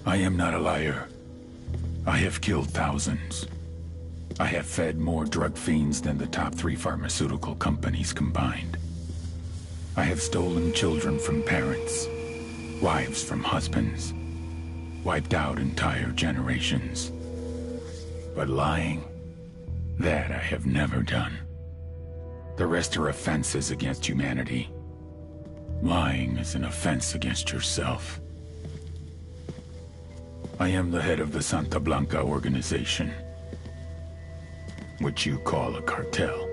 I am not a liar. I have killed thousands. I have fed more drug fiends than the top 3 pharmaceutical companies combined. I have stolen children from parents, wives from husbands, wiped out entire generations. But lying, that I have never done. The rest are offenses against humanity. Lying is an offense against yourself. I am the head of the Santa Blanca organization, which you call a cartel.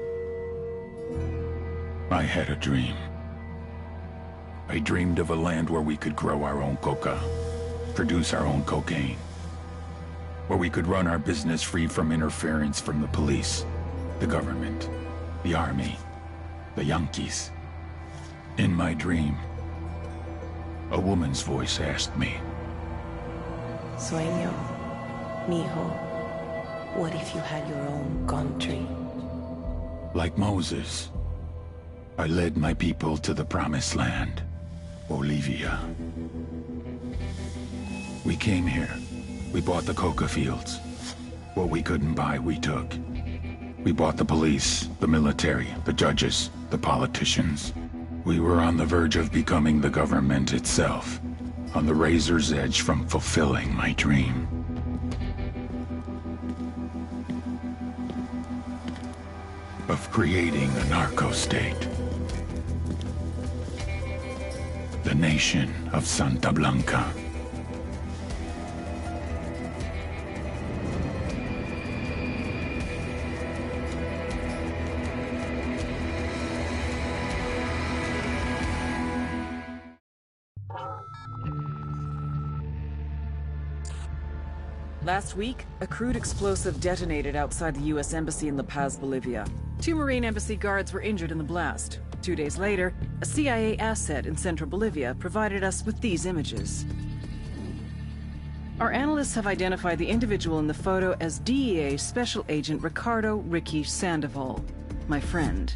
I had a dream. I dreamed of a land where we could grow our own coca, produce our own cocaine, where we could run our business free from interference from the police, the government, the army, the Yankees. In my dream, a woman's voice asked me, Sueño, mijo, what if you had your own country? like Moses, I led my people to the promised land, Bolivia. We came here. We bought the coca fields. What we couldn't buy, we took. We bought the police, the military, the judges, the politicians. We were on the verge of becoming the government itself, on the razor's edge from fulfilling my dream. Of creating a narco-state. The nation of Santa Blanca. Last week, a crude explosive detonated outside the U.S. Embassy in La Paz, Bolivia. 2 Marine Embassy guards were injured in the blast. 2 days later, a CIA asset in central Bolivia provided us with these images. Our analysts have identified the individual in the photo as DEA Special Agent Ricardo Ricky Sandoval, my friend.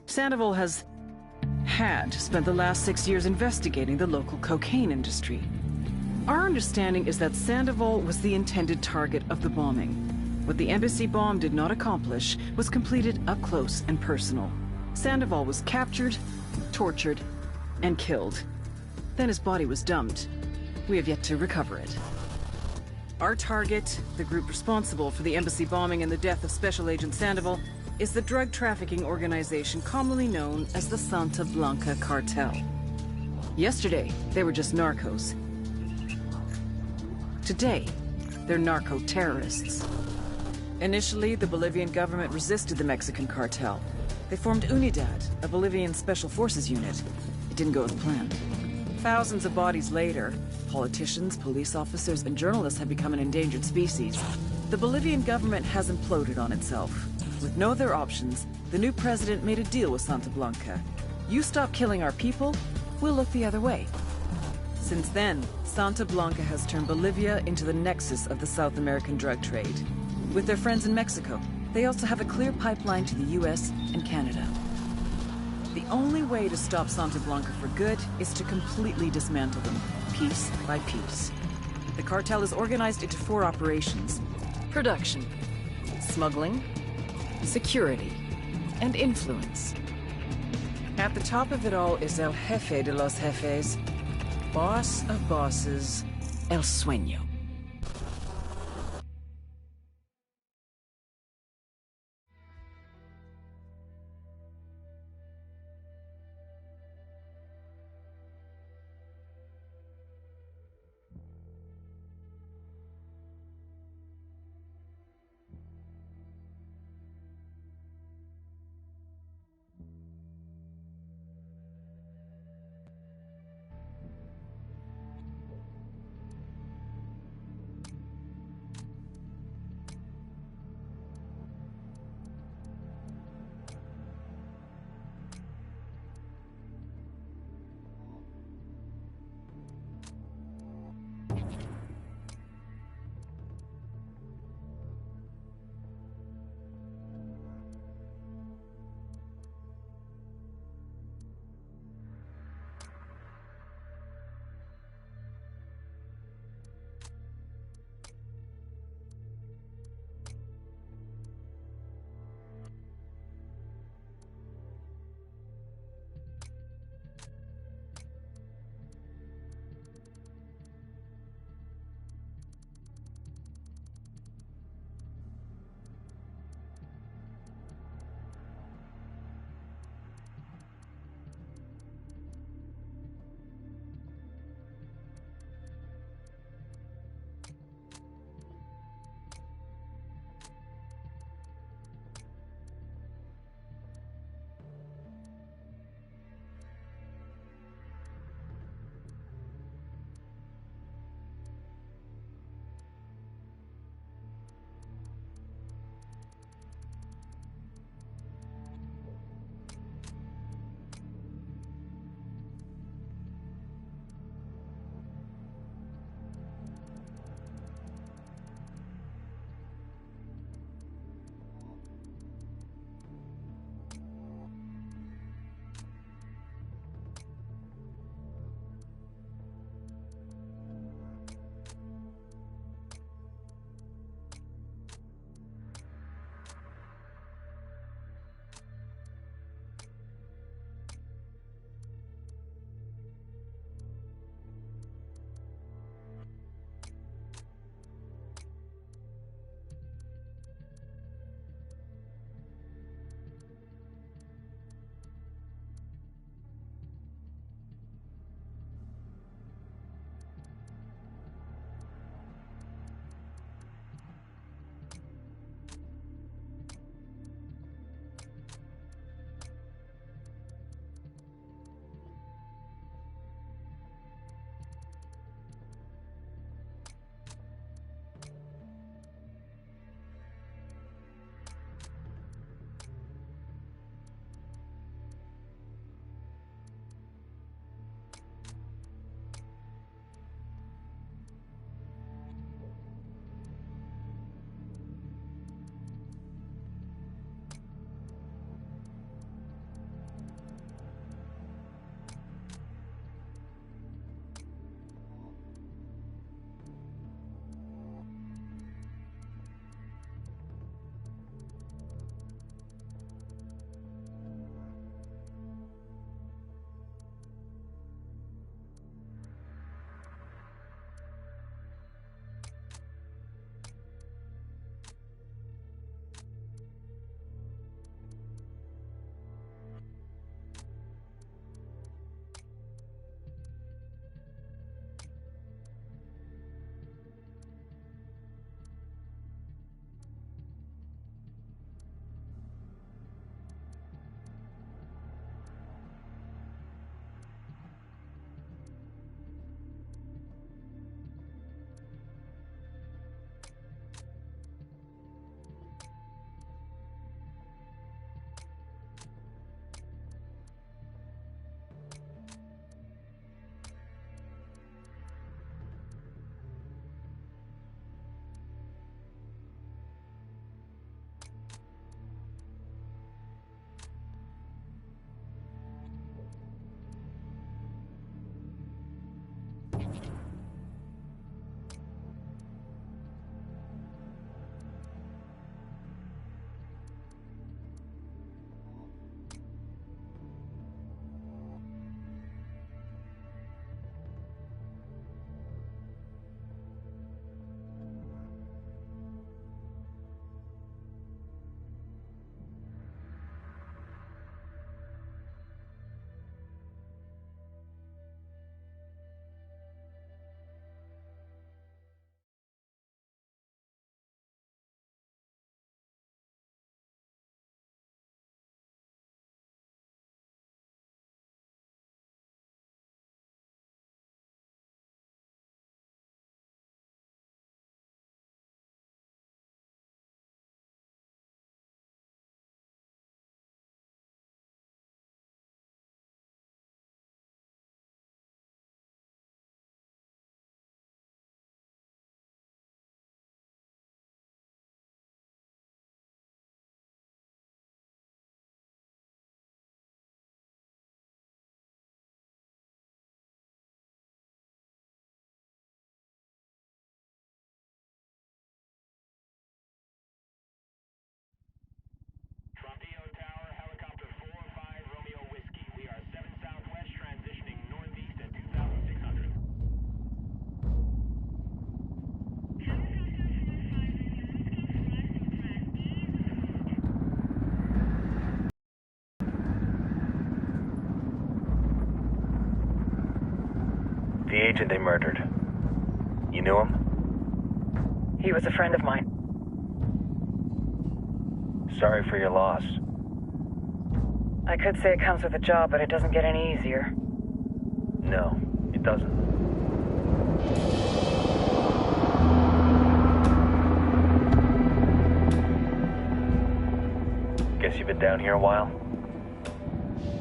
Sandoval had spent the last 6 years investigating the local cocaine industry. Our understanding is that Sandoval was the intended target of the bombing. What the embassy bomb did not accomplish was completed up close and personal. Sandoval was captured, tortured, and killed. Then his body was dumped. We have yet to recover it. Our target, the group responsible for the embassy bombing and the death of Special Agent Sandoval, is the drug trafficking organization commonly known as the Santa Blanca Cartel. Yesterday, they were just narcos. Today, they're narco-terrorists. Initially, the Bolivian government resisted the Mexican cartel. They formed Unidad, a Bolivian special forces unit. It didn't go as planned. Thousands of bodies later, politicians, police officers, and journalists have become an endangered species. The Bolivian government has imploded on itself. With no other options, the new president made a deal with Santa Blanca. You stop killing our people, we'll look the other way. Since then, Santa Blanca has turned Bolivia into the nexus of the South American drug trade. With their friends in Mexico, they also have a clear pipeline to the US and Canada. The only way to stop Santa Blanca for good is to completely dismantle them, piece by piece. The cartel is organized into 4 operations: production, smuggling, security, and influence. At the top of it all is El Jefe de los Jefes, boss of bosses, El Sueño. The agent they murdered. You knew him? He was a friend of mine. Sorry for your loss. I could say it comes with a job, but it doesn't get any easier. No, it doesn't. Guess you've been down here a while?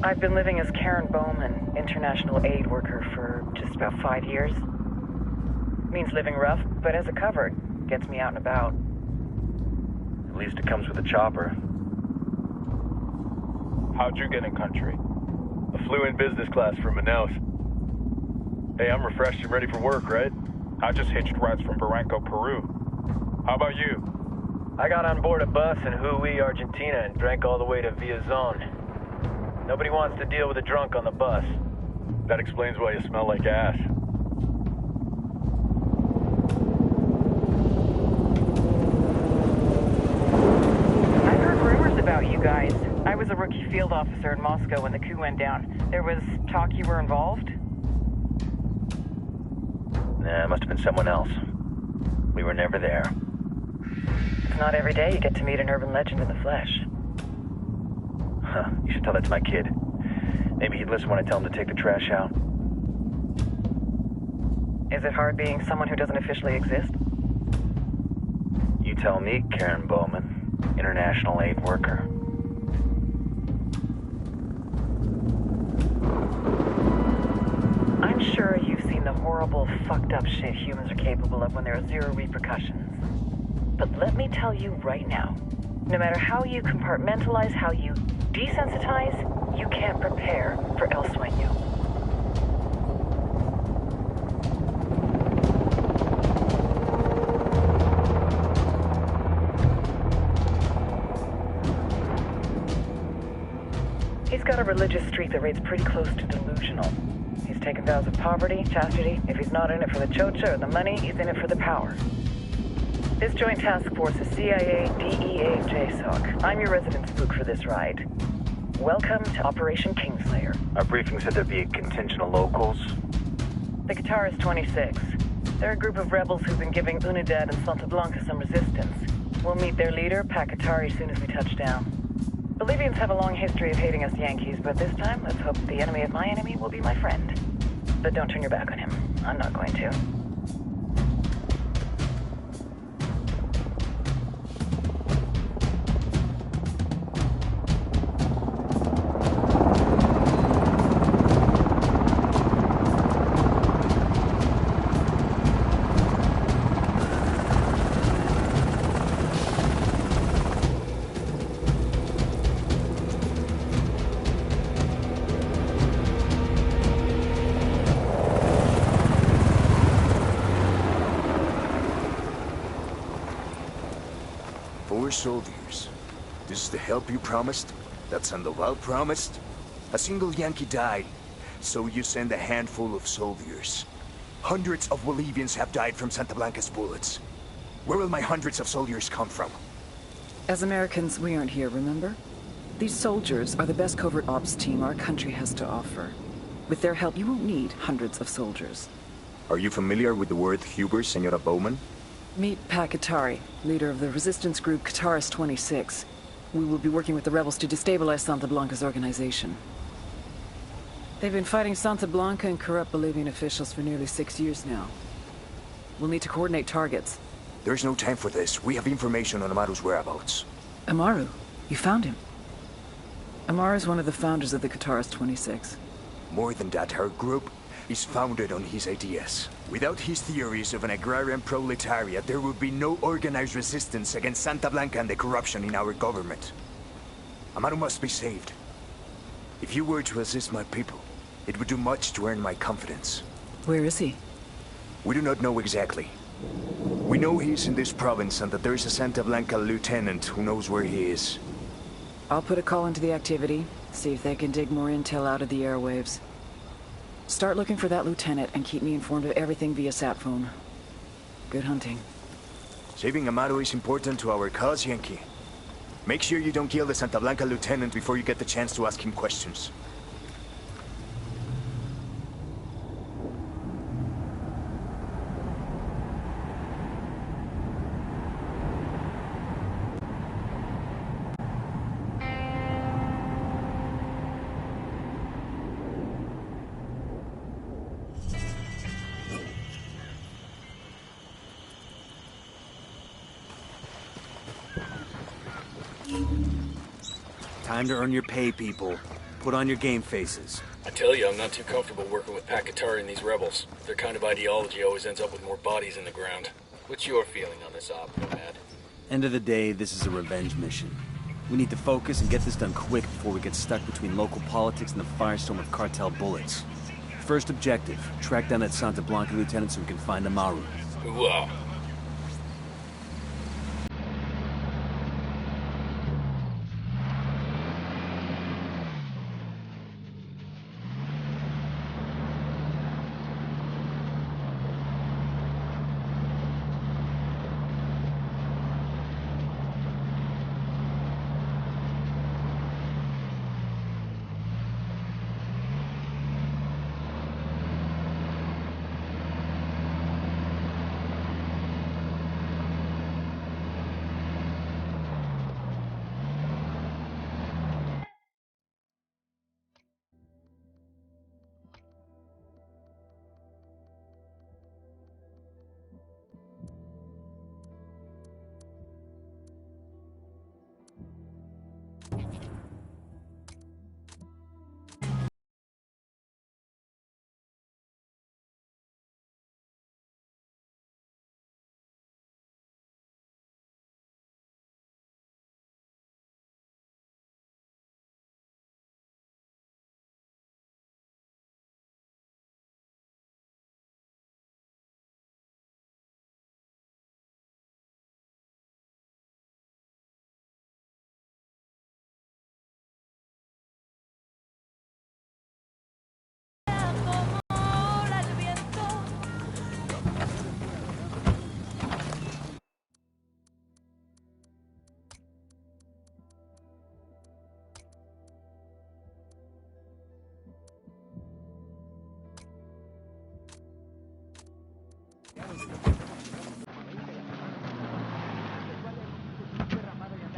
I've been living as Karen Bowman, international aid worker, for just about 5 years. Means living rough, but as a cover, gets me out and about. At least it comes with a chopper. How'd you get in country? I flew in business class from Manaus. Hey, I'm refreshed and ready for work, right? I just hitched rides from Barranco, Peru. How about you? I got on board a bus in Jujuy, Argentina, and drank all the way to Villazon. Nobody wants to deal with a drunk on the bus. That explains why you smell like ass. I've heard rumors about you guys. I was a rookie field officer in Moscow when the coup went down. There was talk you were involved? Nah, it must have been someone else. We were never there. It's not every day you get to meet an urban legend in the flesh. Huh, you should tell that to my kid. Maybe he'd listen when I tell him to take the trash out. Is it hard being someone who doesn't officially exist? You tell me, Karen Bowman, international aid worker. I'm sure you've seen the horrible, fucked up shit humans are capable of when there are zero repercussions. But let me tell you right now, no matter how you compartmentalize, how you desensitize, you can't prepare for El Sueño. He's got a religious streak that rates pretty close to delusional. He's taken vows of poverty, chastity. If he's not in it for the chocha or the money, he's in it for the power. This joint task force is CIA, DEA, and JSOC. I'm your resident spook for this ride. Welcome to Operation Kingslayer. Our briefing said there'd be a contingent of locals. The Qatar is 26. They're a group of rebels who've been giving Unidad and Santa Blanca some resistance. We'll meet their leader, Pakatari, as soon as we touch down. Bolivians have a long history of hating us Yankees, but this time, let's hope the enemy of my enemy will be my friend. But don't turn your back on him. I'm not going to. Soldiers. This is the help you promised? That Sandoval promised? A single Yankee died, so you send a handful of soldiers. Hundreds of Bolivians have died from Santa Blanca's bullets. Where will my hundreds of soldiers come from? As Americans, we aren't here, remember? These soldiers are the best covert ops team our country has to offer. With their help, you won't need hundreds of soldiers. Are you familiar with the word Huber, Senora Bowman? Meet Pakatari, leader of the resistance group Qatar 26. We will be working with the rebels to destabilize Santa Blanca's organization. They've been fighting Santa Blanca and corrupt Bolivian officials for nearly 6 years now. We'll need to coordinate targets. There's no time for this. We have information on Amaru's whereabouts. Amaru? You found him? Amaru is one of the founders of the Qatar 26. More than that, her group is founded on his ideas. Without his theories of an agrarian proletariat, there would be no organized resistance against Santa Blanca and the corruption in our government. Amaru must be saved. If you were to assist my people, it would do much to earn my confidence. Where is he? We do not know exactly. We know he's in this province and that there is a Santa Blanca lieutenant who knows where he is. I'll put a call into the activity, see if they can dig more intel out of the airwaves. Start looking for that lieutenant and keep me informed of everything via sat phone. Good hunting. Saving Amaru is important to our cause, Yankee. Make sure you don't kill the Santa Blanca lieutenant before you get the chance to ask him questions. Time to earn your pay, people. Put on your game faces. I tell you, I'm not too comfortable working with Pakatari and these rebels. Their kind of ideology always ends up with more bodies in the ground. What's your feeling on this op, Nomad? End of the day, this is a revenge mission. We need to focus and get this done quick before we get stuck between local politics and the firestorm of cartel bullets. First objective, track down that Santa Blanca lieutenant so we can find Amaru. Wow.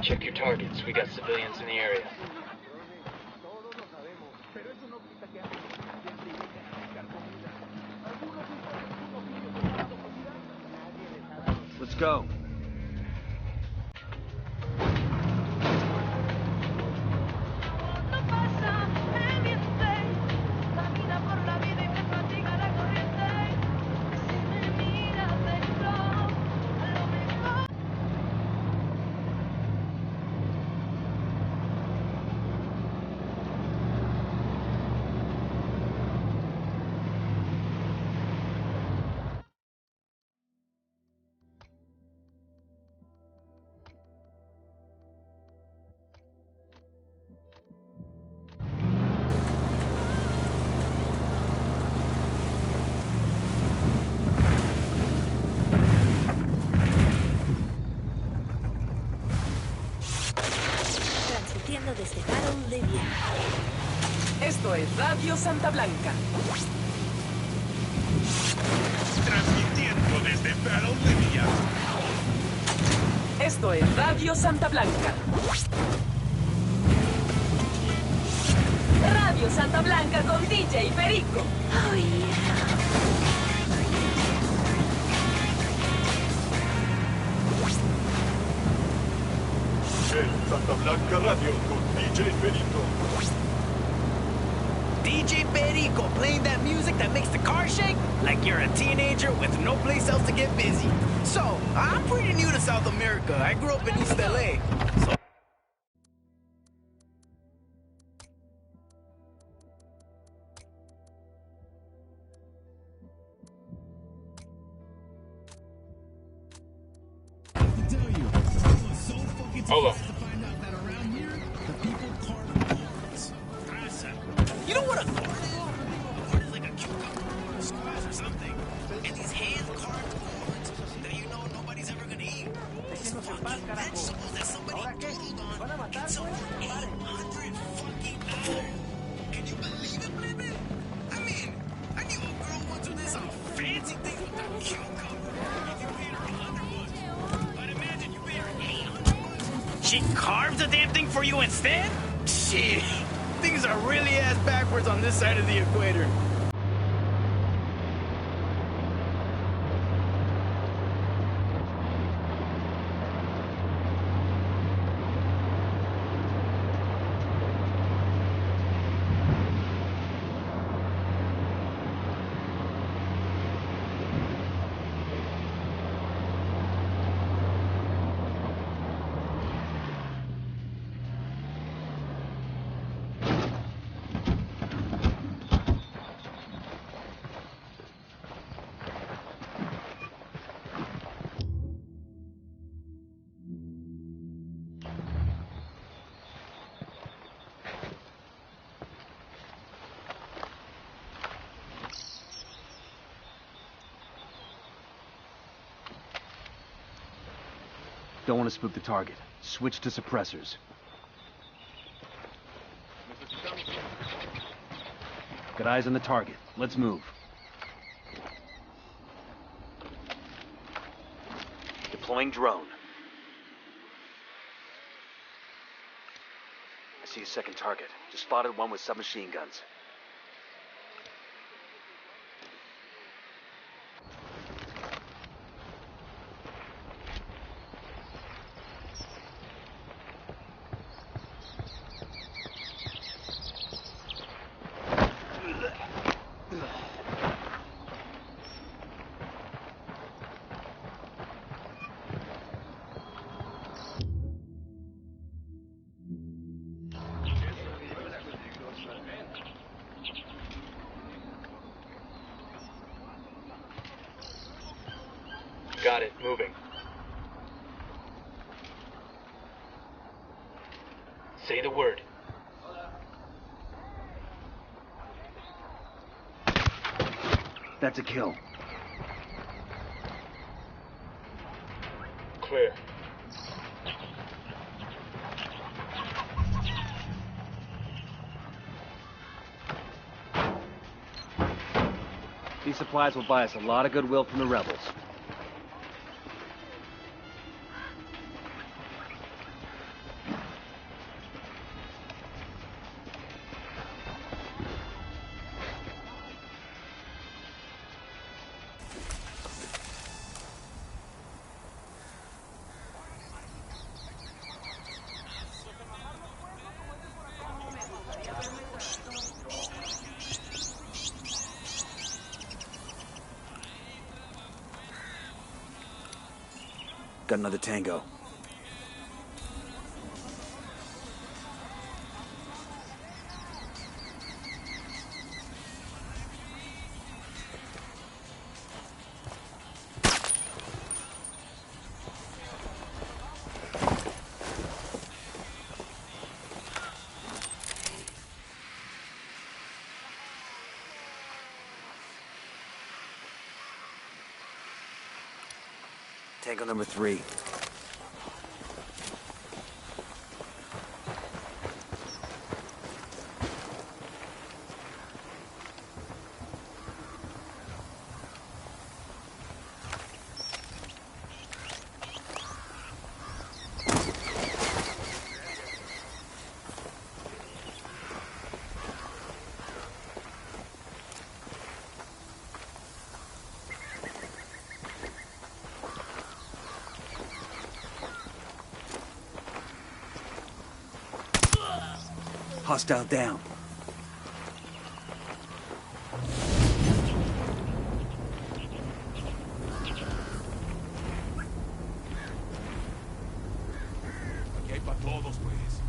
Check your targets. We got civilians in the area. Let's go. Desde Libia. Esto es Radio Santa Blanca. Transmitiendo desde Battle Libya. Esto es Radio Santa Blanca. Radio Santa Blanca con DJ Perico. Oh, yeah. El Santa Blanca Radio con DJ Perico. DJ Perico playing that music that makes the car shake like you're a teenager with no place else to get busy. So, I'm pretty new to South America. I grew up in East LA. So Hold on. you know what a card is? A card is like a cucumber or a squash or something. And these hand-carved cords that you know nobody's ever gonna eat. These fucking vegetables that somebody doodled on. It's over $800 fucking dollars. Can you believe it, baby? I mean, I knew a girl once who did some fancy things with a cucumber. If you paid her $100. But imagine you paid her $800. She carves the damn thing for you instead? Shit. Things are really ass backwards on this side of the equator. Don't want to spook the target. Switch to suppressors. Got eyes on the target. Let's move. Deploying drone. I see a second target. Just spotted one with submachine guns. Got it. Moving. Say the word. That's a kill. Clear. These supplies will buy us a lot of goodwill from the rebels. Got another tango. Tango number 3. Hostile down. Aquí hay para todos, pues.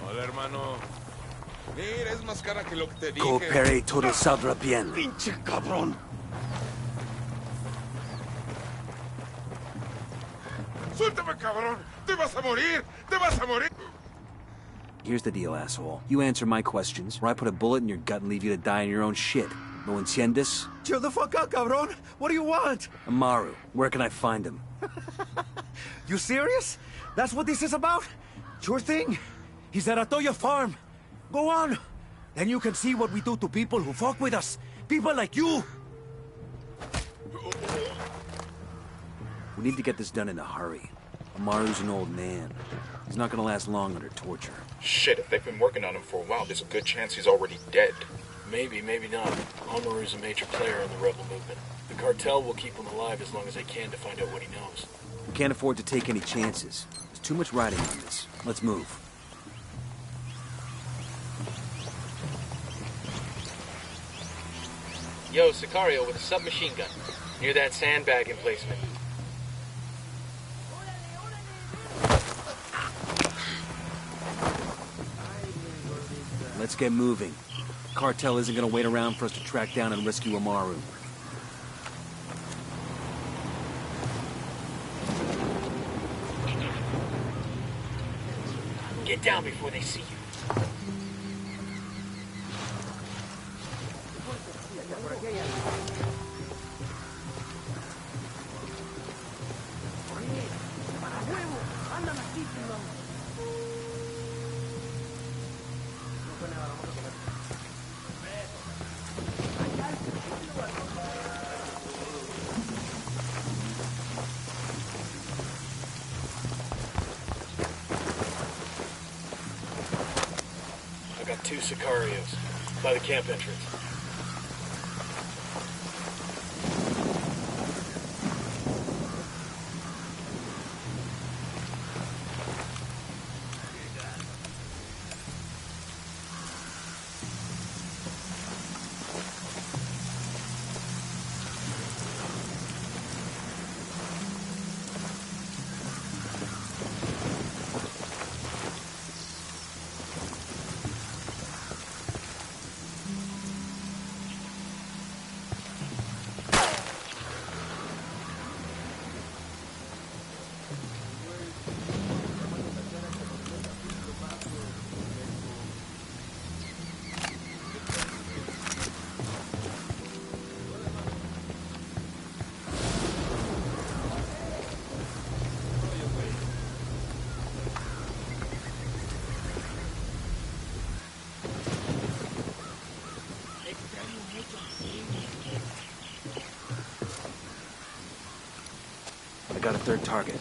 Hola, hermano. Mira, es más cara que lo que te dije. Coopere y todo saldrá bien. ¡Pinche cabrón! ¡Suéltame, cabrón! ¡Te vas a morir! ¡Te vas a morir! Here's the deal, asshole. You answer my questions, or I put a bullet in your gut and leave you to die in your own shit. ¿No entiendes? Chill the fuck out, cabrón. What do you want? Amaru, where can I find him? You serious? That's what this is about? Sure thing. He's at Atoya Farm. Go on. Then you can see what we do to people who fuck with us. People like you. We need to get this done in a hurry. Amaru's an old man. He's not gonna last long under torture. Shit, if they've been working on him for a while, there's a good chance he's already dead. Maybe, maybe not. Amaru's a major player in the rebel movement. The cartel will keep him alive as long as they can to find out what he knows. We can't afford to take any chances. There's too much riding on this. Let's move. Yo, Sicario with a submachine gun. Near that sandbag emplacement. Let's get moving. The cartel isn't gonna wait around for us to track down and rescue Amaru. Get down before they see you. I got 2 Sicarios by the camp entrance. I got a third target.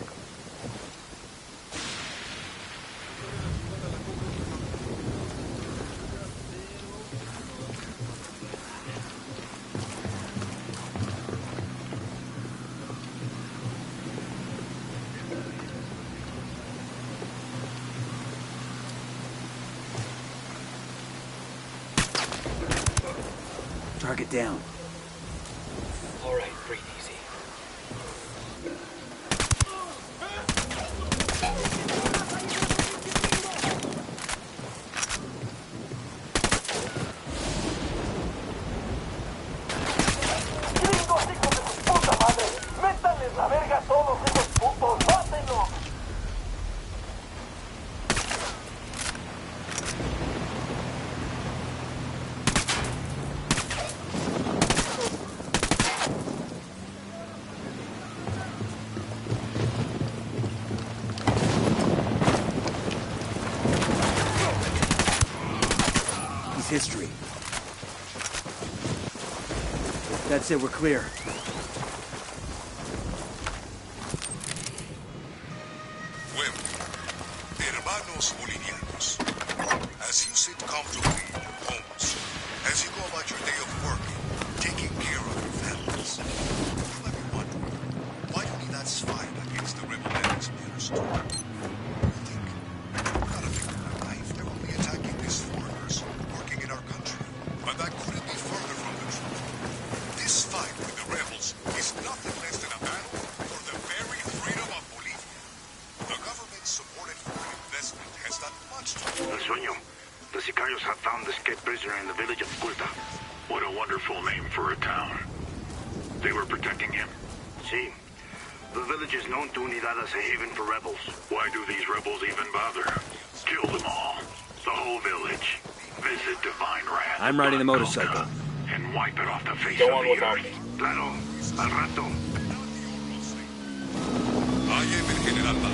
Target down. All right, breathe easy. History. That's it, we're clear. Well, hermanos bolivianos, as you sit comfortably in your homes, as you go about your day of work, taking care of your families, you might be wondering, why do we not fight against the rebel bandits near us too? You think, we're not a victim of life, they will be attacking these foreigners working in our country. But that couldn't be further from the truth. This fight with the rebels is nothing less than a battle for the very freedom of Bolivia. The government-supported foreign investment has done much to... El sueño. The Sicarios have found the escaped prisoner in the village of Culta. What a wonderful name for a town. They were protecting him. See, the village is known to Unidad as a haven for rebels. Why do these rebels even bother? Kill them all. The whole village. Visit Divine Wrath. I'm riding the motorcycle. And wipe it off the face Go of on the without earth. me. Claro. Al rato. I am El General Ma,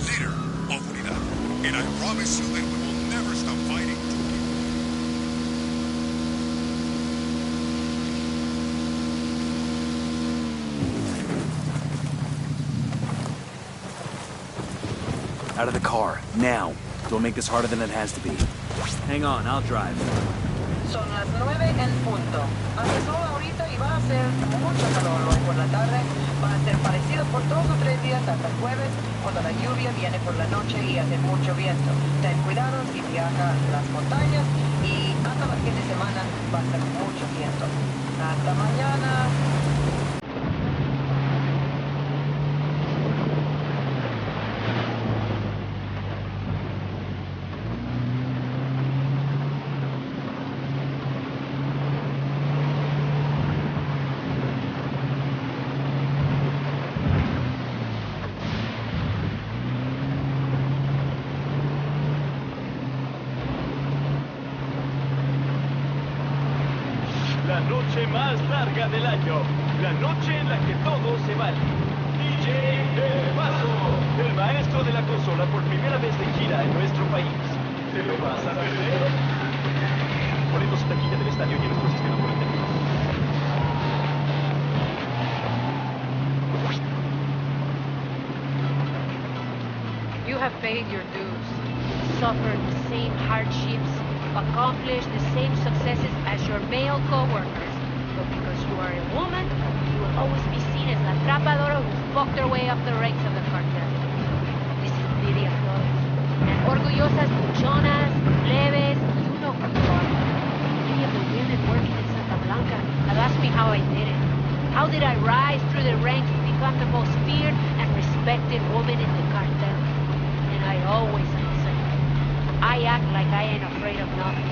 leader of Unidad, and I promise you that we will never stop fighting. Out of the car, now. Don't make this harder than it has to be. Hang on, I'll drive. Son las 9 en punto. Hace sol ahorita y va a ser mucho calor hoy por la tarde. Va a ser parecido por 2 o 3 días hasta el jueves, cuando la lluvia viene por la noche y hace mucho viento. Ten cuidado si viajas a las montañas y hasta el fin de semana va a ser mucho viento. Hasta mañana. La noche más larga del año, la noche en la que todo se vale. DJ El Paso, el maestro juego de la consola por primera vez de gira en nuestro país. ¿Te lo vas a perder? Boletos en taquilla del estadio y en nuestro sistema por internet. You have paid your dues, suffered the same hardships, accomplished the same successes as your male co-workers. But because you are a woman, you will always be seen as la atrapadora who fucked her way up the ranks of the cartel. This is Lydia Flores. And orgullosas buchonas, plebes, you know who you are. Many of the women working in Santa Blanca have asked me how I did it. How did I rise through the ranks to become the most feared and respected woman in the cartel? And I always answer, I act like I ain't afraid of nothing.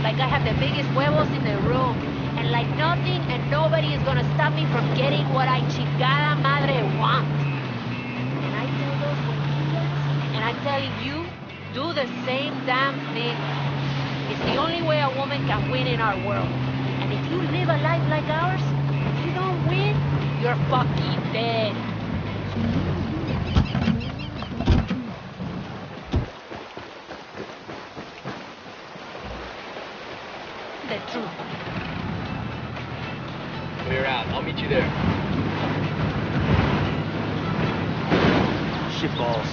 Like I have the biggest huevos in the room. And like nothing and nobody is gonna stop me from getting what I chingada madre want. And I tell those huevillas, and I'm telling you, do the same damn thing. It's the only way a woman can win in our world. And if you live a life like ours, if you don't win, you're fucking dead. The truth. Clear out. I'll meet you there. Shit balls.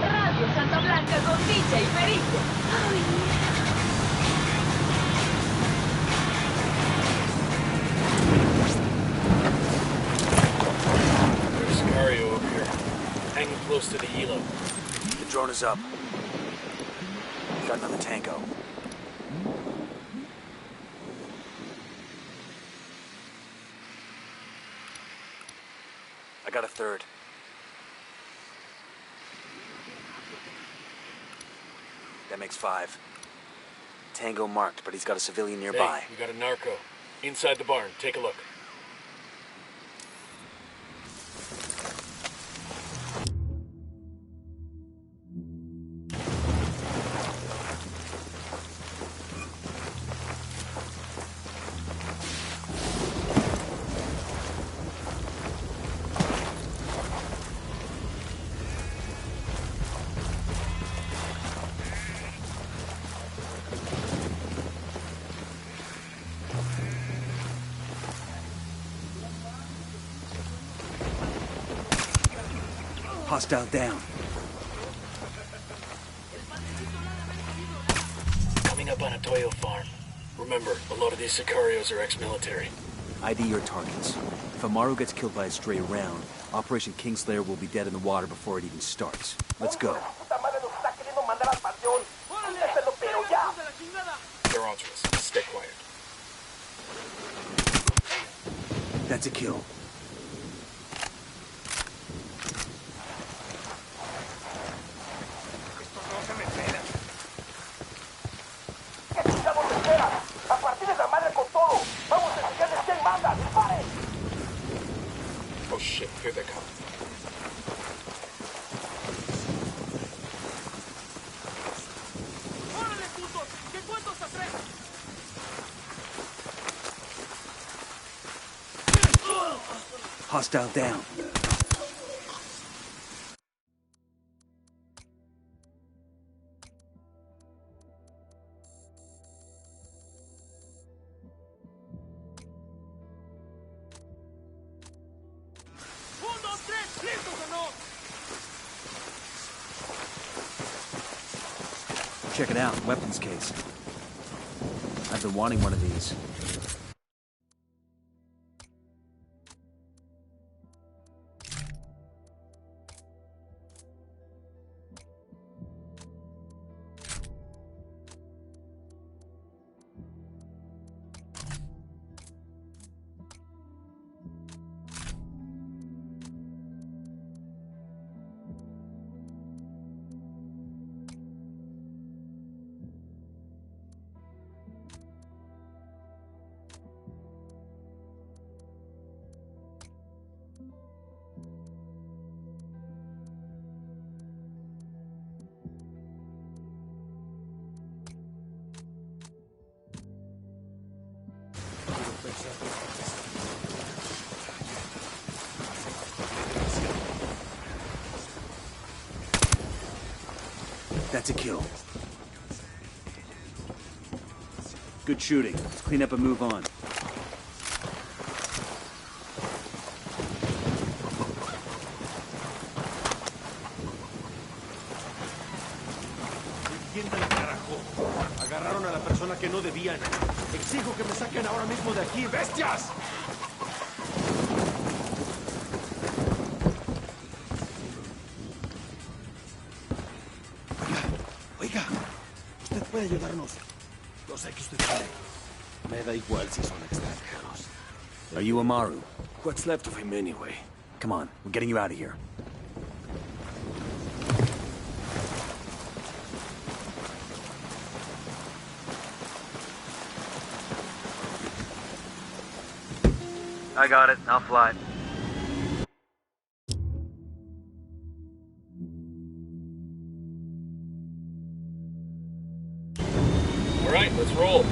Radio Santa Blanca con DJ Perico. Oh, yeah. There's Sicario over here, hanging close to the helo. The drone is up. Got another tango. I got a third. That makes 5. Tango marked, but he's got a civilian nearby. Hey, we got a narco. Inside the barn. Take a look. Hostile down. Coming up on a Toyo farm. Remember, a lot of these Sicarios are ex-military. ID your targets. If Amaru gets killed by a stray round, Operation Kingslayer will be dead in the water before it even starts. Let's go. They're onto us. Stay quiet. That's a kill. Oh shit, here they come. Hostile down. Check it out, weapons case. I've been wanting one of these. That's a kill. Good shooting. Let's clean up and move on. Entienda el carajo. Agarraron a la persona que no debían. Exijo que me saquen ahora mismo de aquí, bestias. Oiga, usted puede ayudarnos. Yo sé que usted puede. Me da igual si son extranjeros. Are you Amaru? What's left of him anyway? Come on, we're getting you out of here. I got it. I'll fly. All right, let's roll.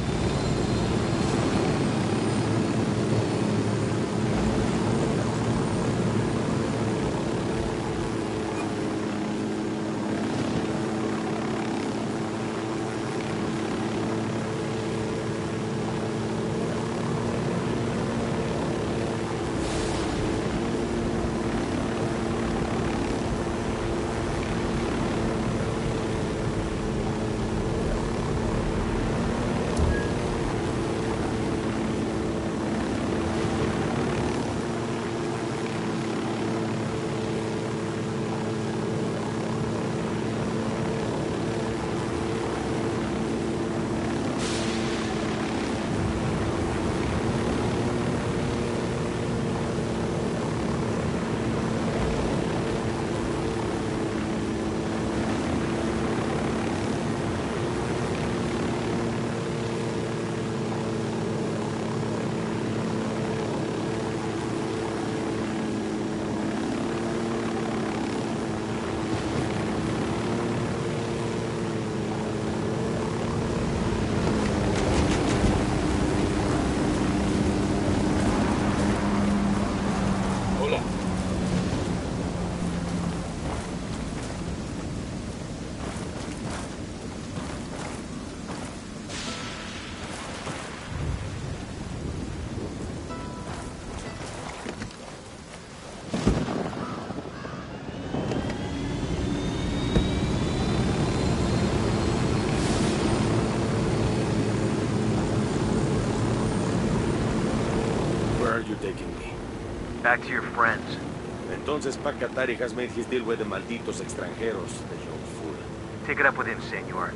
Back to your friends. Entonces Pacatari has made his deal with the malditos extranjeros, the young fool. Take it up with him, senor.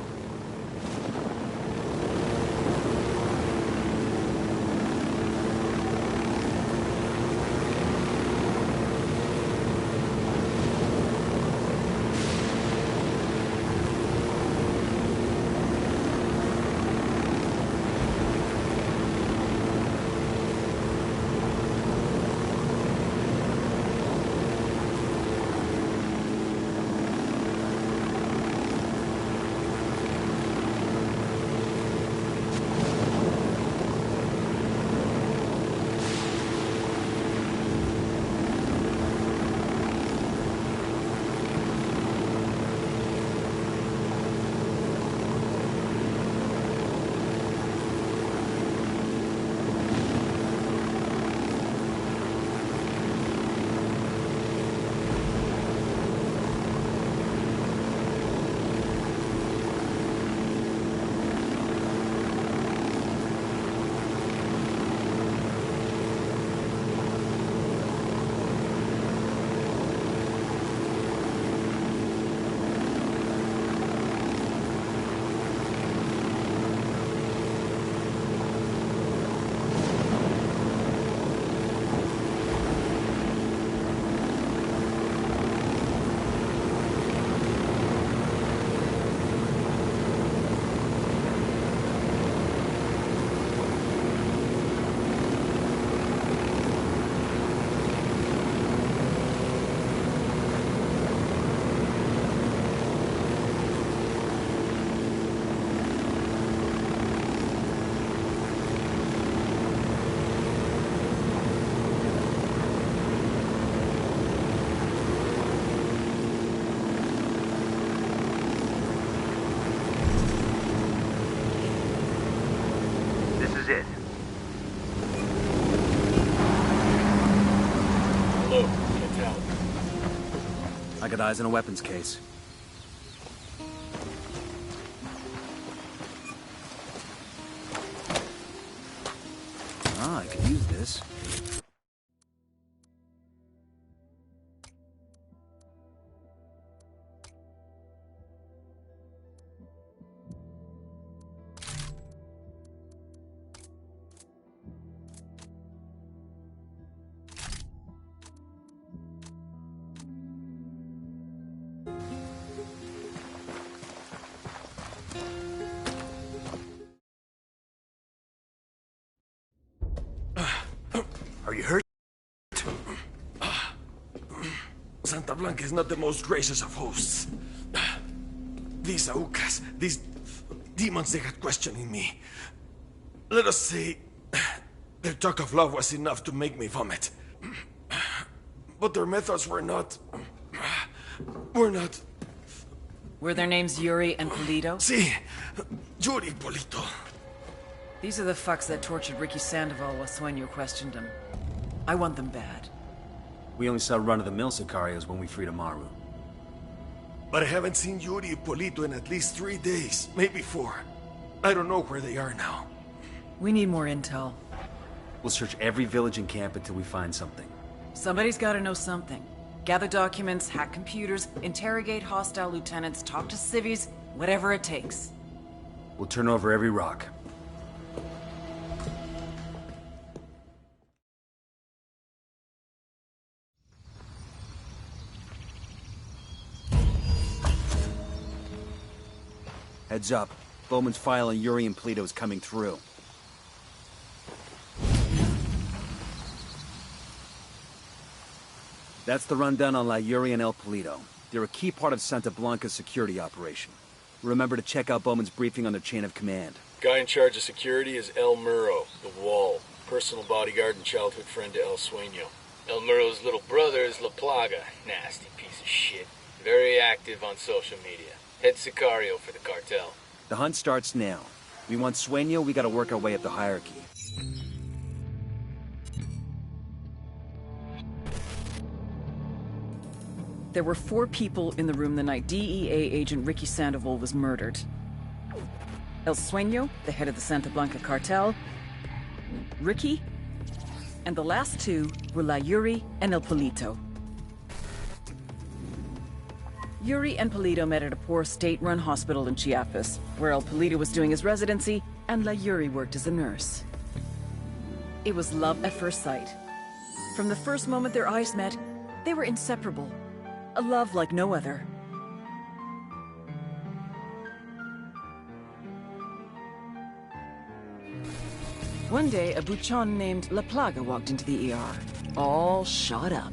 got eyes on a weapons case. Ah, I could use this. Are you hurt? Santa Blanca is not the most gracious of hosts. These Aucas, these demons, they got questioning me. Let us say, their talk of love was enough to make me vomit. But their methods were not... Were their names Yuri and Polito? Si, Yuri Polito. These are the fucks that tortured Ricky Sandoval while Sueño questioned him. I want them bad. We only saw run-of-the-mill Sicarios when we freed Amaru. But I haven't seen Yuri and Polito in at least 3 days, maybe 4. I don't know where they are now. We need more intel. We'll search every village and camp until we find something. Somebody's gotta know something. Gather documents, hack computers, interrogate hostile lieutenants, talk to civvies, whatever it takes. We'll turn over every rock. Heads up. Bowman's file on Yuri and Polito is coming through. That's the rundown on La Yuri and El Polito. They're a key part of Santa Blanca's security operation. Remember to check out Bowman's briefing on their chain of command. Guy in charge of security is El Muro, the Wall. Personal bodyguard and childhood friend to El Sueño. El Muro's little brother is La Plaga. Nasty piece of shit. Very active on social media. Head Sicario for the cartel. The hunt starts now. We want Sueño, we gotta work our way up the hierarchy. There were 4 people in the room the night DEA agent Ricky Sandoval was murdered. El Sueño, the head of the Santa Blanca cartel, Ricky, and the last 2 were La Yuri and El Polito. Yuri and Polito met at a poor state-run hospital in Chiapas, where El Polito was doing his residency and La Yuri worked as a nurse. It was love at first sight. From the first moment their eyes met, they were inseparable. A love like no other. One day, a buchon named La Plaga walked into the ER, all shot up.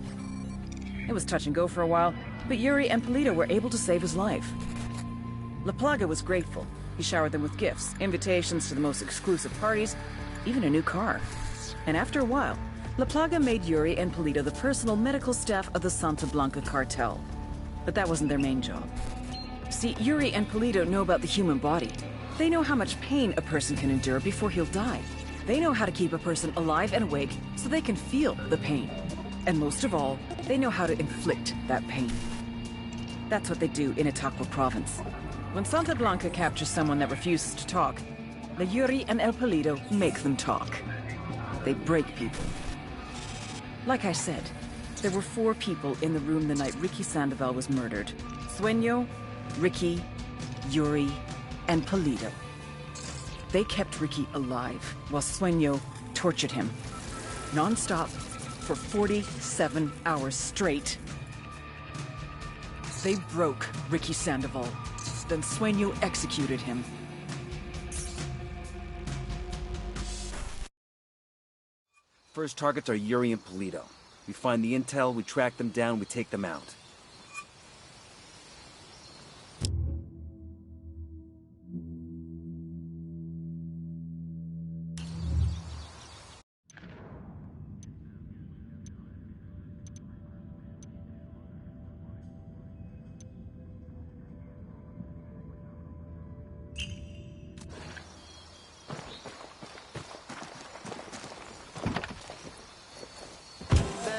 It was touch and go for a while, but Yuri and Polito were able to save his life. La Plaga was grateful. He showered them with gifts, invitations to the most exclusive parties, even a new car. And after a while, La Plaga made Yuri and Polito the personal medical staff of the Santa Blanca cartel. But that wasn't their main job. See, Yuri and Polito know about the human body. They know how much pain a person can endure before he'll die. They know how to keep a person alive and awake so they can feel the pain. And most of all, they know how to inflict that pain. That's what they do in Itaqua province. When Santa Blanca captures someone that refuses to talk, La Yuri and El Polito make them talk. They break people. Like I said, there were 4 people in the room the night Ricky Sandoval was murdered. Sueño, Ricky, Yuri, and Polito. They kept Ricky alive while Sueño tortured him. Non-stop for 47 hours straight. They broke Ricky Sandoval. Then Sueño executed him. First targets are Yuri and Polito. We find the intel, we track them down, we take them out.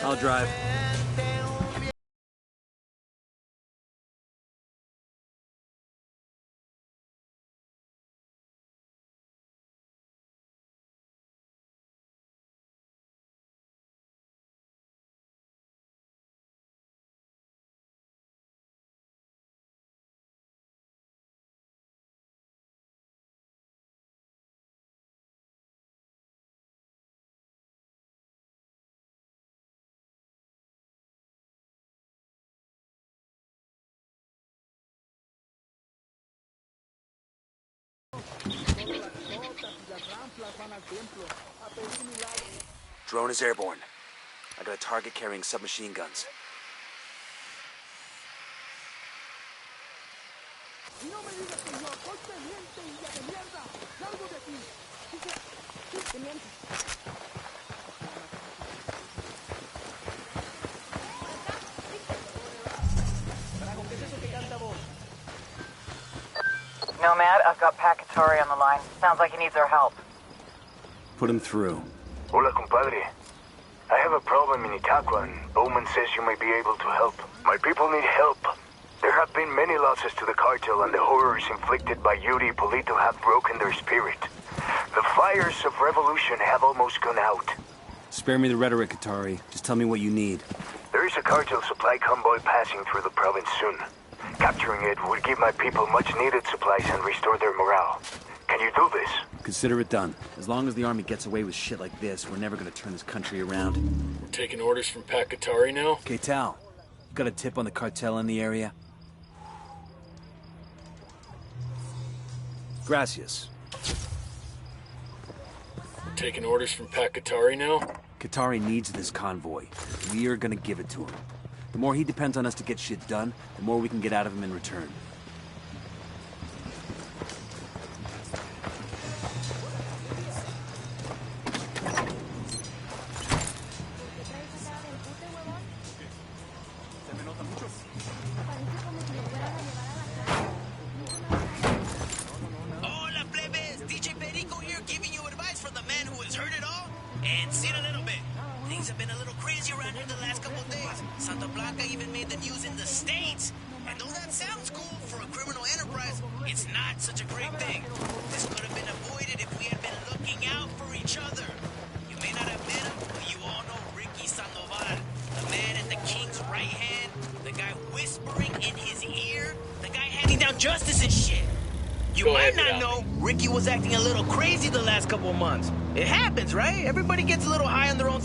I'll drive. Drone is airborne. I got a target carrying submachine guns. Nomad, I've got Pakatari on the line. Sounds like he needs our help. Put him through. Hola, compadre. I have a problem in Itaqua, and Bowman says you may be able to help. My people need help. There have been many losses to the cartel, and the horrors inflicted by Yuri Polito have broken their spirit. The fires of revolution have almost gone out. Spare me the rhetoric, Atari. Just tell me what you need. There is a cartel supply convoy passing through the province soon. Capturing it would give my people much-needed supplies and restore their morale. Can you do this? Consider it done. As long as the army gets away with shit like this, we're never gonna turn this country around. We're taking orders from Pakatari now? Okay, Tal. Got a tip on the cartel in the area? Gracias. We're taking orders from Pakatari now? Katari needs this convoy. We are gonna give it to him. The more he depends on us to get shit done, the more we can get out of him in return. Hola, plebes! DJ Perico here giving you advice from the man who has heard it all and seen a little bit. Things have been a little crazy around here the last couple of days. Santa Blanca even made the news in the States. And though that sounds cool for a criminal enterprise, it's not such a great thing. This could have been avoided if we had been looking out for each other. You may not have met him, but you all know Ricky Sandoval, the man at the king's right hand, the guy whispering in his ear, the guy handing down justice and shit. You might not know, Ricky was acting a little crazy the last couple of months. It happens, right? Everybody gets a little high on their own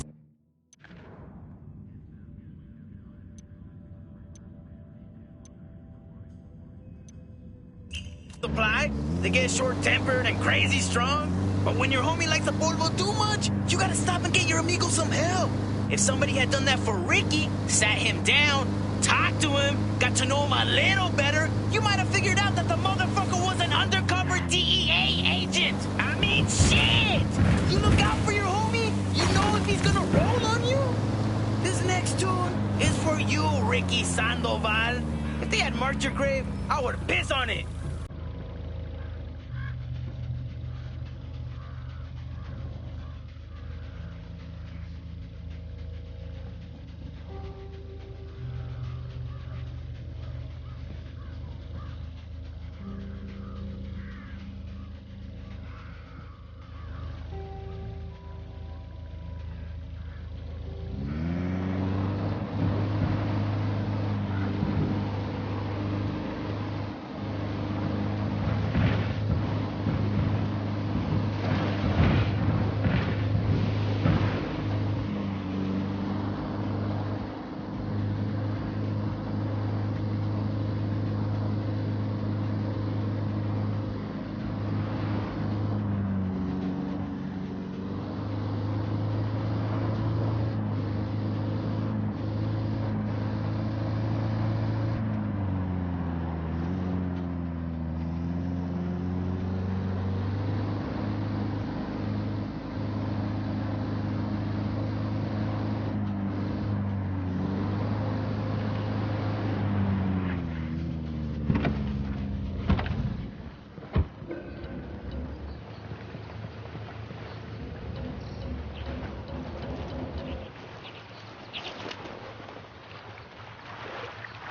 supply. They get short-tempered and crazy strong. But when your homie likes the polvo too much, you gotta stop and get your amigo some help. If somebody had done that for Ricky, sat him down, talked to him, got to know him a little better, you might have figured out that the motherfucker was an undercover DEA agent. I mean, shit! You look out for your homie, you know if he's gonna roll on you. This next tune is for you, Ricky Sandoval. If they had marked your grave, I would piss on it.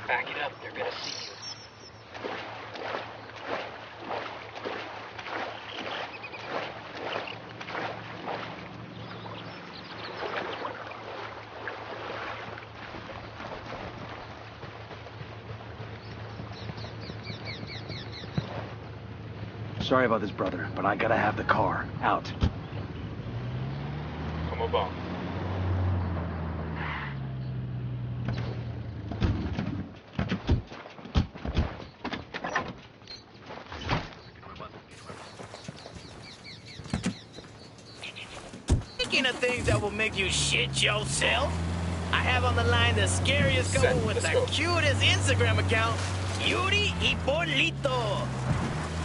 Back it up, they're gonna see you. Sorry about this, brother, but I gotta have the car. Out. Como va? Speaking of things that will make you shit yourself, I have on the line the scariest couple with the cutest Instagram account, Yuri y Polito.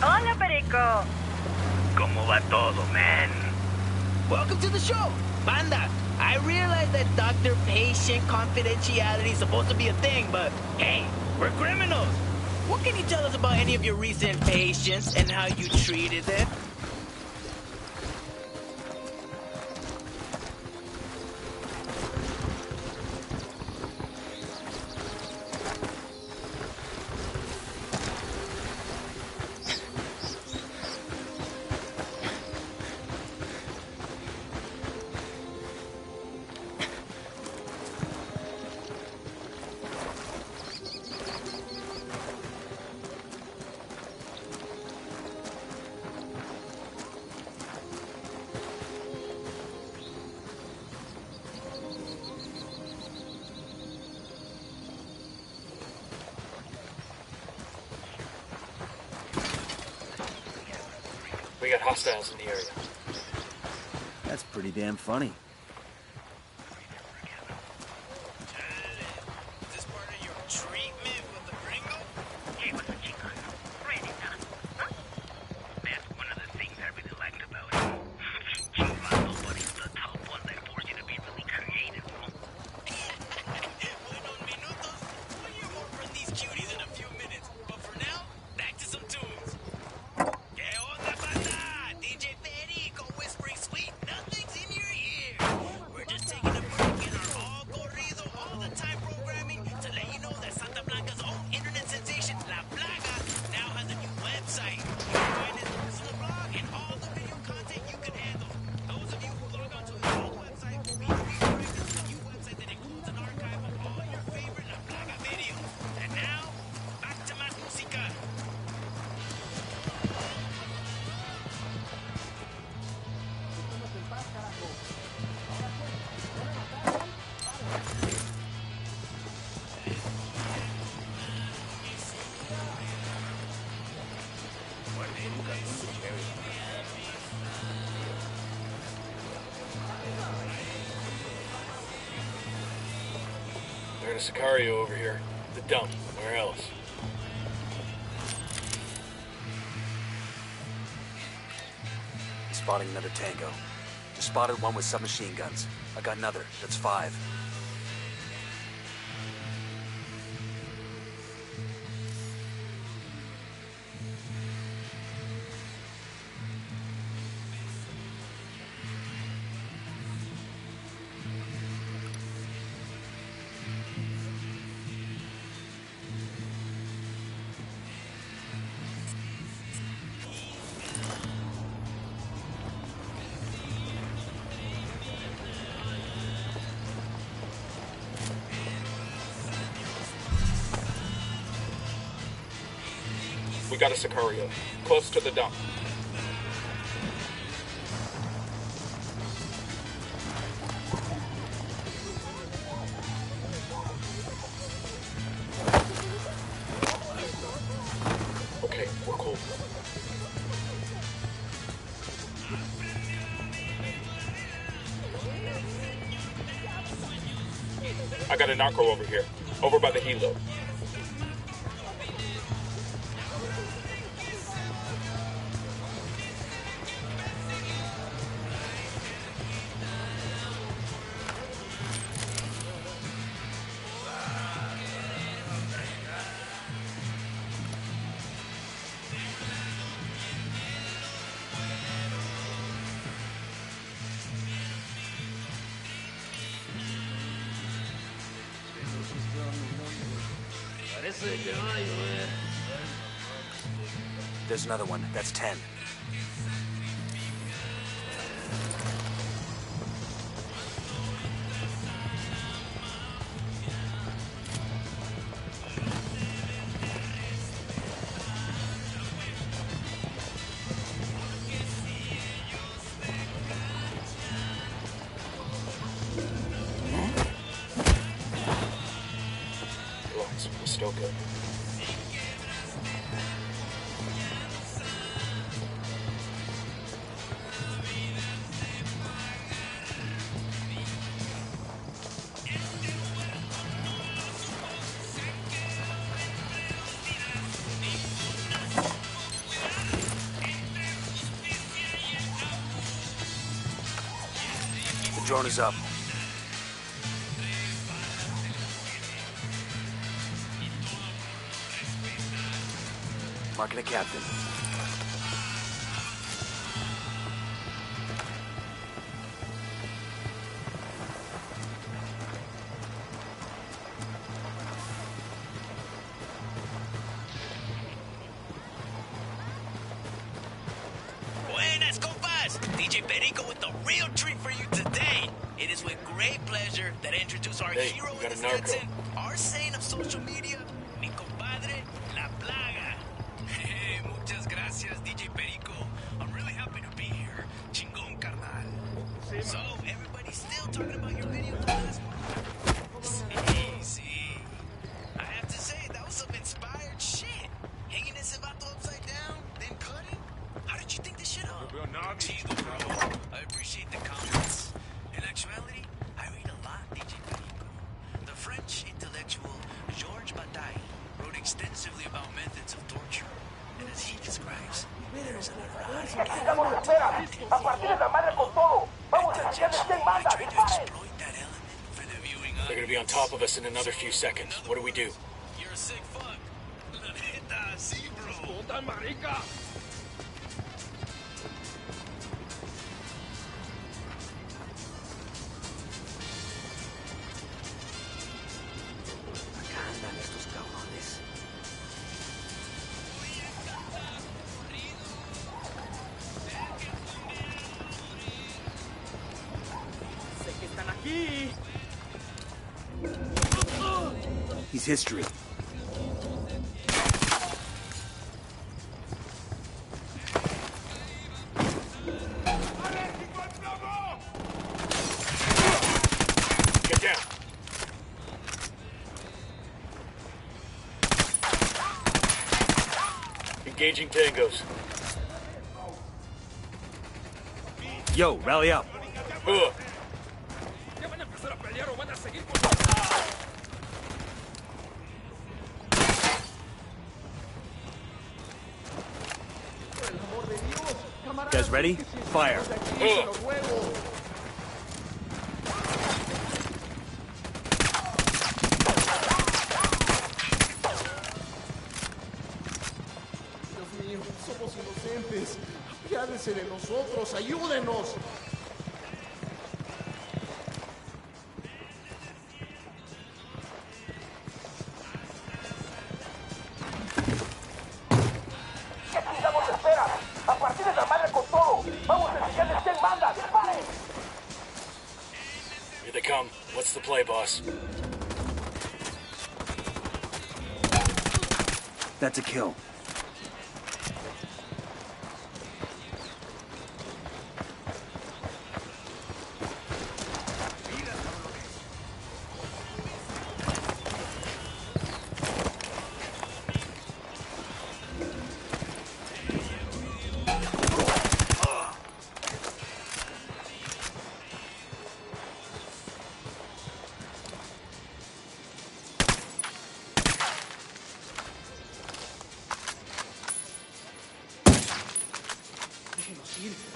Hola, Perico. ¿Cómo va todo, man? Welcome to the show. Banda, I realize that doctor-patient confidentiality is supposed to be a thing, but hey, we're criminals. What can you tell us about any of your recent patients and how you treated them? We got hostiles in the area. That's pretty damn funny. There's a Sicario over here. The dump. Where else? Spotting another tango. Just spotted one with submachine guns. I got another. That's 5. We got a Sicario, close to the dump. Okay, we're cool. I got a narco over here, over by the helo. There's another one. That's 10. Relax, we're still good. Drone is up. Marking a captain. Buenas, compas! DJ Perico with the real treat for you today. It is with great pleasure that I introduce our hero in the Stetson, our saint of social media, mi compadre, La Plaga. Hey, muchas gracias, DJ Perico. I'm really happy to be here. Chingón, carnal. So, everybody's still talking about your video from last month? See. I have to say, that was some inspired shit. Hanging ese vato upside down, then cutting? How did you think this shit up? Chido, bro. I appreciate the comments. In actuality, I read a lot, DJ Perico. The French intellectual Georges Bataille wrote extensively about methods of torture. And as he describes, there is an erotic element to They're gonna be on top of us in another few seconds. What do we do? You're a sick fuck. La neta, sí, bro. Acá andan estos cabrones. Sé que están aquí. He's history. Get down. Engaging tangos. Yo, rally up. Guys ready? Fire. Dios mío, somos inocentes. Apiádese de nosotros, ayúdenos. ¿Qué chingados esperan? ¡A partir de la madre con todo! ¡Vamos a enseñarles quién manda! ¡Disparen! Here they come. What's the play, boss? That's a kill.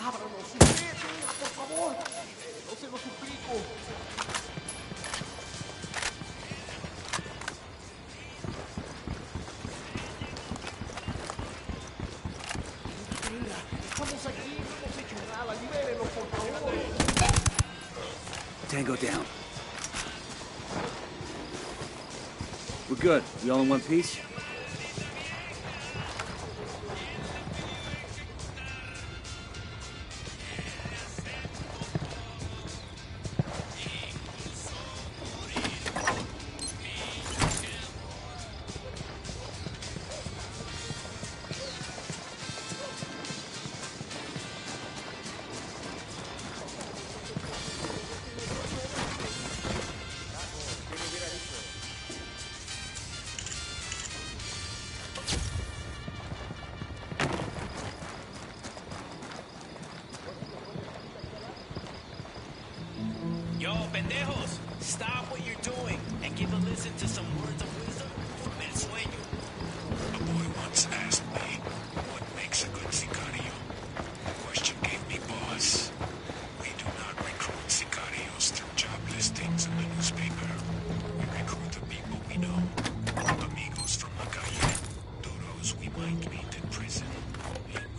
Ábranos, usted, por favor. No se lo suplico. Estamos aquí, no hemos hecho nada. Libérenos, por favor. Tango down. We're good. We all in one piece? Yo, pendejos, stop what you're doing and give a listen to some words of wisdom from El Sueño. A boy once asked me, what makes a good sicario? The question gave me pause. We do not recruit sicarios.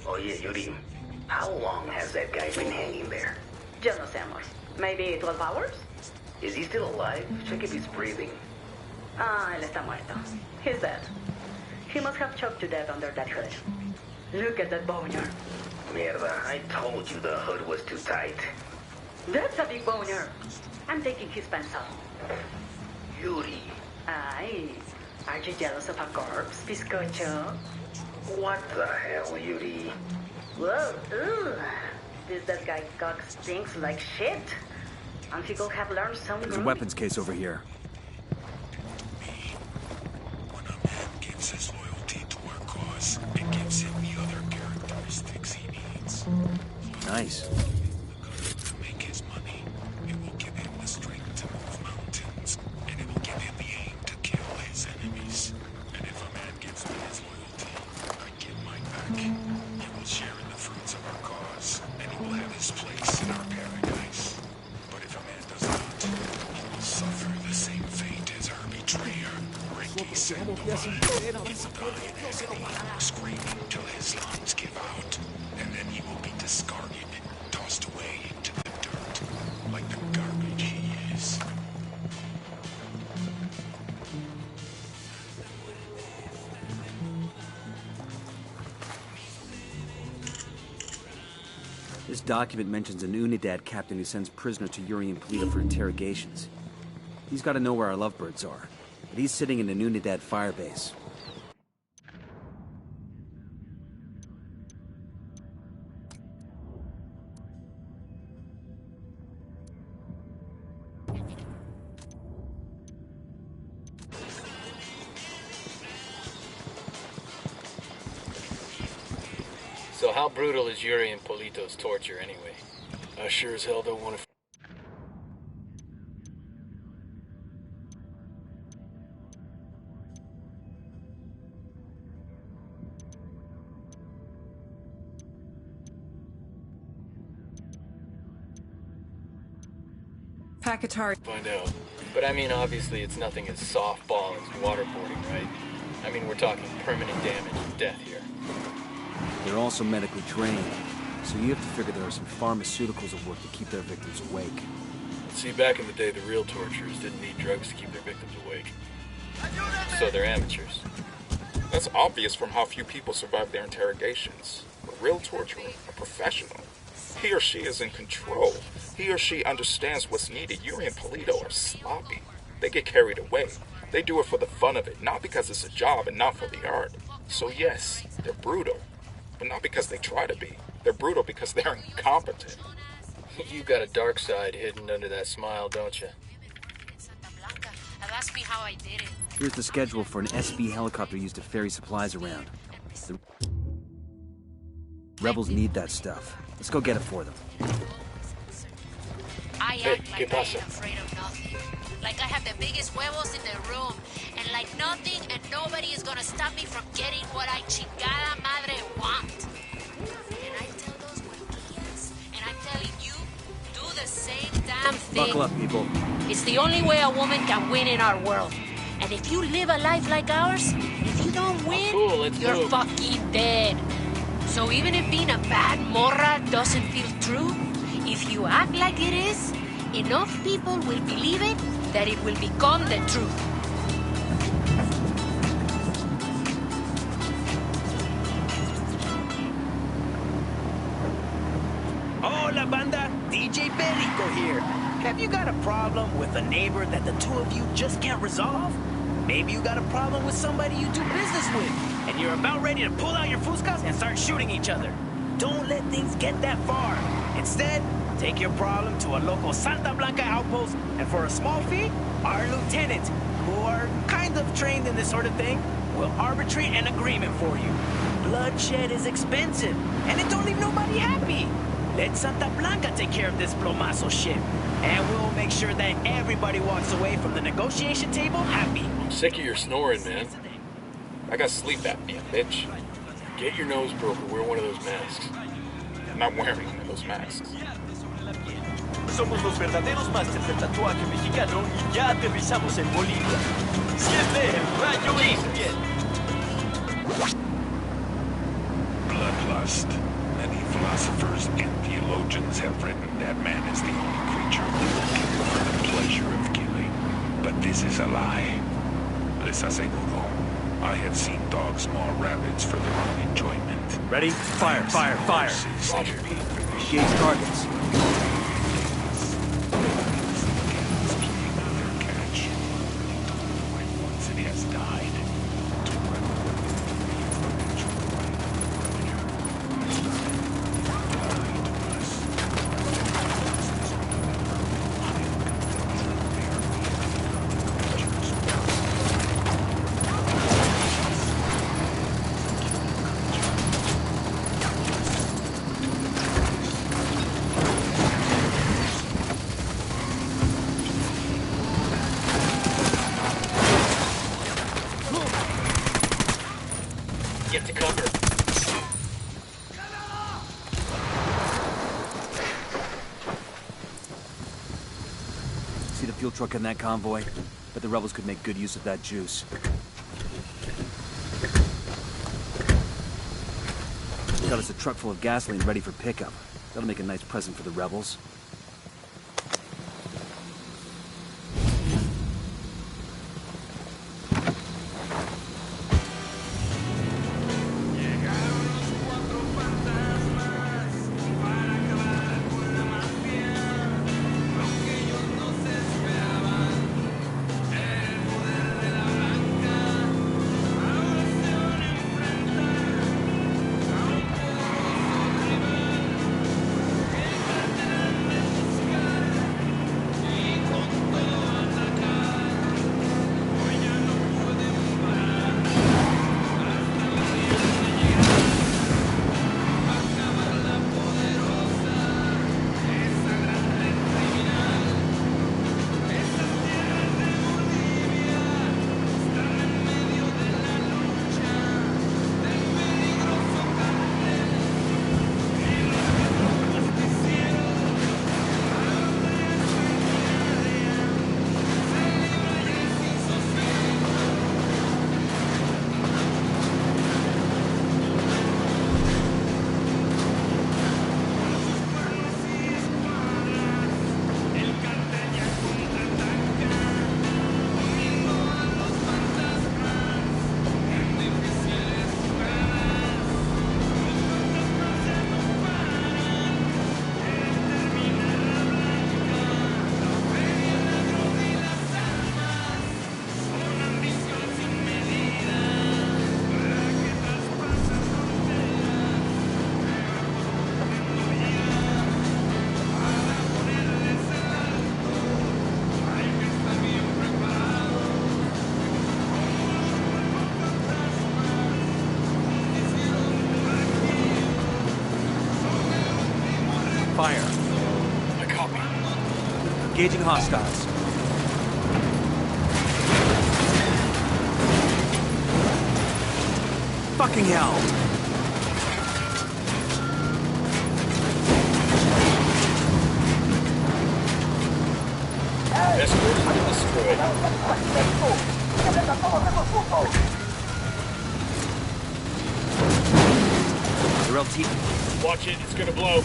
Oh yeah, Yuri. How long has that guy been hanging there? Yo no sé, amor. Maybe 12 hours? Is he still alive? Check if he's breathing. Ah, él está muerto. He's dead. He must have choked to death under that hood. Look at that boner. Mierda, I told you the hood was too tight. That's a big boner. I'm taking his pants off. Yuri. Ay, are you jealous of a corpse, bizcocho? What the hell, Yuri? Whoa, ugh. This dead guy cock stinks like shit. And people have learned some There's a grooming. weapons case over here. Gives his loyalty to our cause and gives him the other characteristics he needs. Nice. To make his money, it will give him the strength to move mountains, and it will give him the aim to kill his enemies. And if a man gives me his loyalty, I give mine back. He will share in the fruits of our cause, and he will have his place in our paradise. But if a man does not, he will suffer the same fate as our betrayer, Ricky Sandoval. He will die in agony, screaming till his lungs give out, and then he will be discarded, tossed away into the dirt, like the garbage he is. This document mentions an Unidad captain who sends prisoners to Yuri and Polito for interrogations. He's got to know where our lovebirds are, but he's sitting in an Unidad firebase. So how brutal is Yuri and Polito's torture anyway? I sure as hell don't want to... Packetari. Find out. But I mean, obviously it's nothing as softball as waterboarding, right? I mean, we're talking permanent damage and death here. They're also medically trained, so you have to figure there are some pharmaceuticals at work to keep their victims awake. See, back in the day, the real torturers didn't need drugs to keep their victims awake. So they're amateurs. That's obvious from how few people survive their interrogations. A real torturer, a professional. He or she is in control. He or she understands what's needed. Yuri and Polito are sloppy. They get carried away. They do it for the fun of it, not because it's a job and not for the art. So yes, they're brutal. But not because they try to be. They're brutal because they're incompetent. You got a dark side hidden under that smile, don't you? Ask me how I did it. Here's the schedule for an SB helicopter used to ferry supplies around. The rebels need that stuff. Let's go get it for them. I act like I ain't afraid of nothing. Like I have the biggest huevos in the room. And like nothing and nobody is gonna stop me from getting what I chingada madre want. And I tell those guardias, and I'm telling you, do the same damn thing. Buckle up, people. It's the only way a woman can win in our world. And if you live a life like ours, if you don't win, you're fucking dead. So even if being a bad morra doesn't feel true, if you act like it is, enough people will believe it that it will become the truth. Hola, banda. DJ Perico here. Have you got a problem with a neighbor that the two of you just can't resolve? Maybe you got a problem with somebody you do business with, and you're about ready to pull out your fuscas and start shooting each other. Don't let things get that far. Instead, take your problem to a local Santa Blanca outpost, and for a small fee, our lieutenants, who are kind of trained in this sort of thing, will arbitrate an agreement for you. Bloodshed is expensive, and it don't leave nobody happy. Let Santa Blanca take care of this plomazo shit, and we'll make sure that everybody walks away from the negotiation table happy. I'm sick of your snoring, man. I got sleep apnea, bitch. Get your nose broke or wear one of those masks. I'm not wearing one of those masks. Somos los verdaderos masters del tatuaje mexicano y ya aterrizamos en Bolivia. 7 Rayo trust. Many philosophers and theologians have written that man is the only creature who will kill for the pleasure of killing. But this is a lie. Les aseguro. I have seen dogs maul rabbits for their own enjoyment. Ready? Fire, fire, fire! Engage targets. Once it has died, Get to cover. See the fuel truck in that convoy? But the rebels could make good use of that juice. Got us a truck full of gasoline ready for pickup. That'll make a nice present for the rebels. Fire. I copy. Engaging hostiles. Fucking hell! Escort has been destroyed. They're LT. Watch it, it's gonna blow.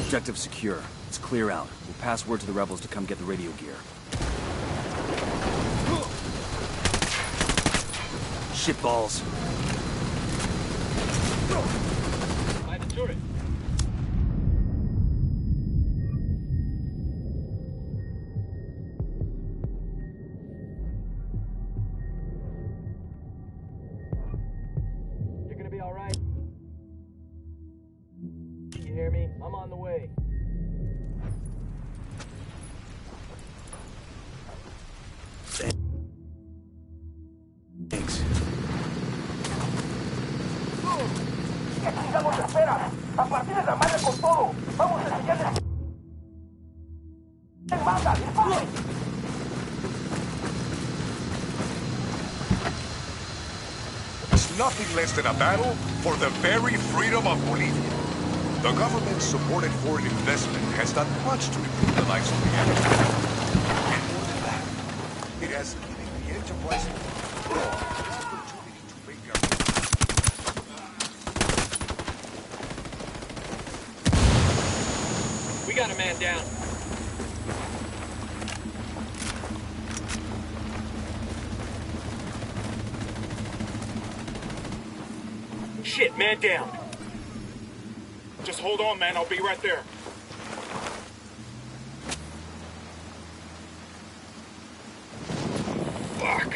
Objective secure. It's clear out. We'll pass word to the rebels to come get the radio gear. Shitballs. By the turret. You're gonna be alright. You hear me? I'm on the way. Thanks. ¿Qué chingados esperas? A partir de la madre con todo. Vamos a enseñarles. ¡Manda! ¡Disparen! It's nothing less than a battle for the very freedom of Bolivia. The government's supported foreign investment has done much to improve the lives of the enemy. And more than that, it has given the We got a man down. Shit, man down. Just hold on, man. I'll be right there. Fuck.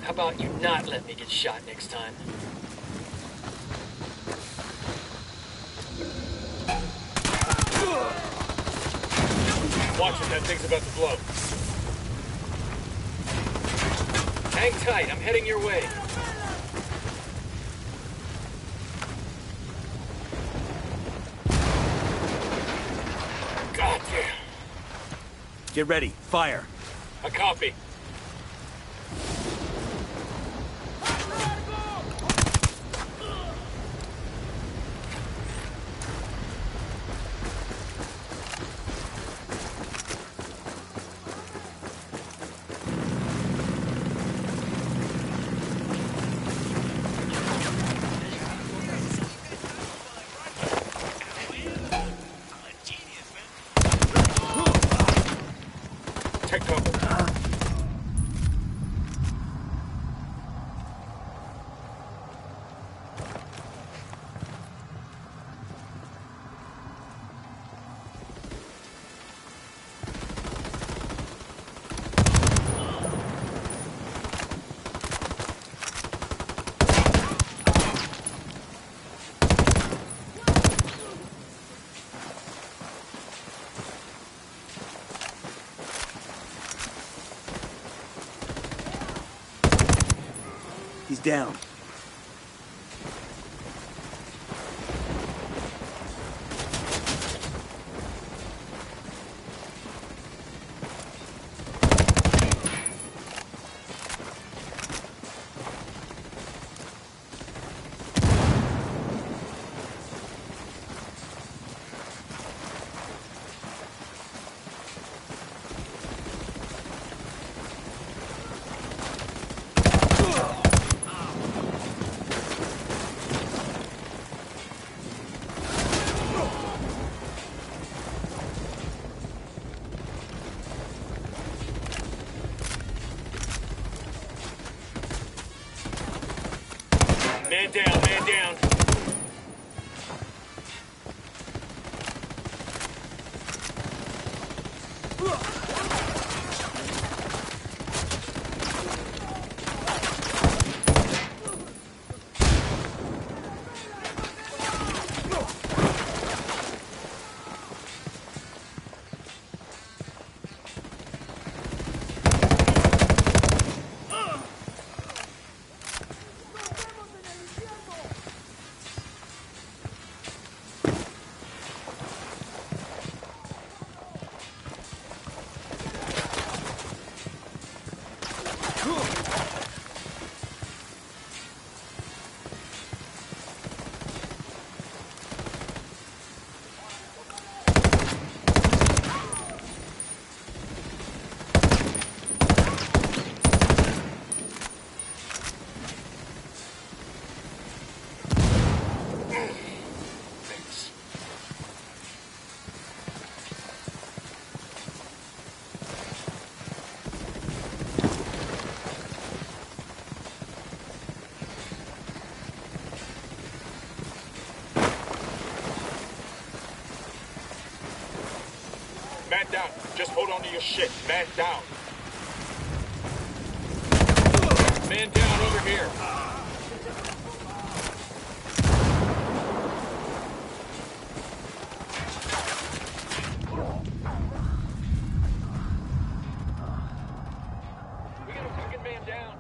How about you not let me get shot next time? Watch it, that thing's about to blow. Hang tight, I'm heading your way. God damn. Get ready. Fire. A copy. Take cover. He's down. Man down, man down. Man down. Just hold on to your shit. Man down. Man down over here. We got a fucking man down.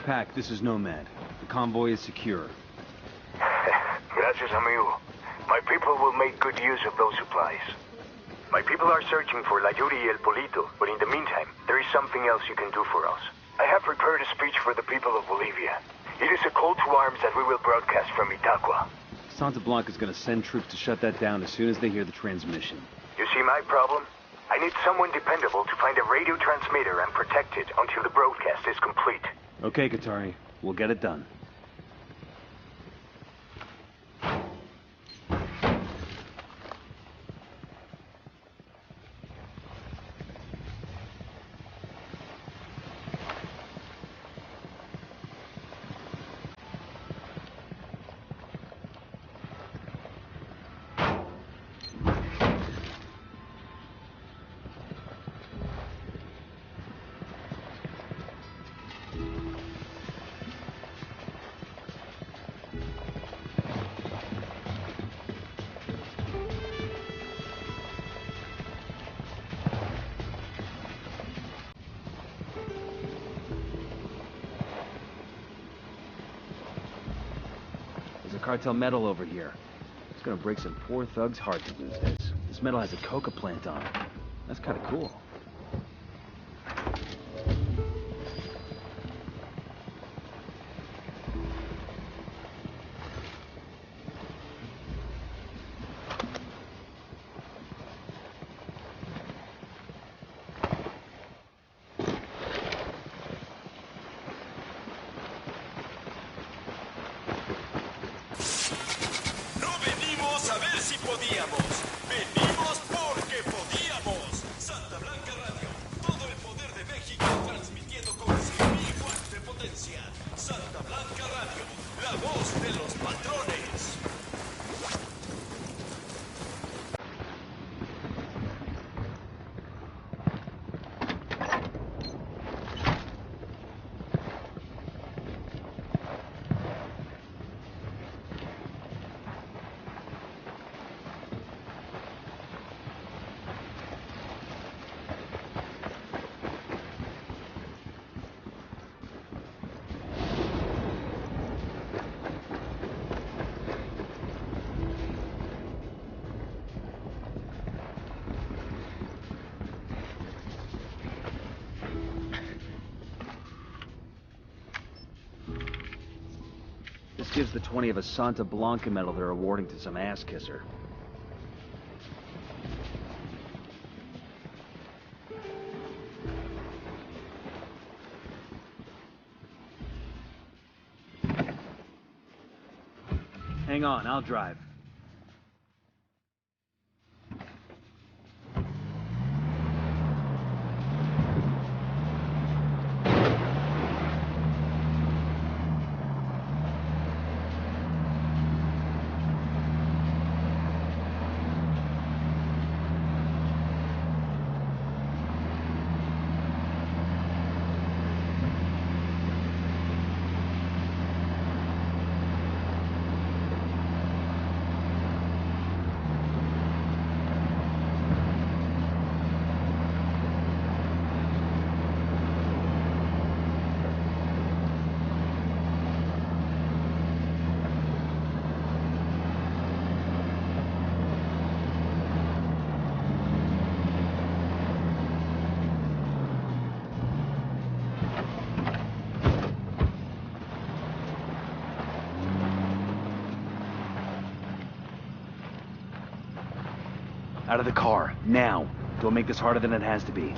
Pack, this is Nomad. The convoy is secure. Gracias, amigo. My people will make good use of those supplies. My people are searching for La Yuri y El Polito, but in the meantime, there is something else you can do for us. I have prepared a speech for the people of Bolivia. It is a call to arms that we will broadcast from Itaqua. Santa Blanca's gonna send troops to shut that down as soon as they hear the transmission. You see my problem? I need someone dependable to find a radio transmitter and protect it until the broadcast is complete. Okay, Katari. We'll get it done. Cartel metal over here. It's gonna break some poor thugs' hearts these days. This metal has a coca plant on it. That's kinda cool. Venimos porque podíamos. Santa Blanca Radio, todo el poder de México transmitiendo con 100.000 watts de potencia. Santa Blanca Radio, la voz de los patrones. This gives the 20 of a Santa Blanca medal they're awarding to some ass-kisser. Hang on, I'll drive. Out of the car, now. Don't make this harder than it has to be.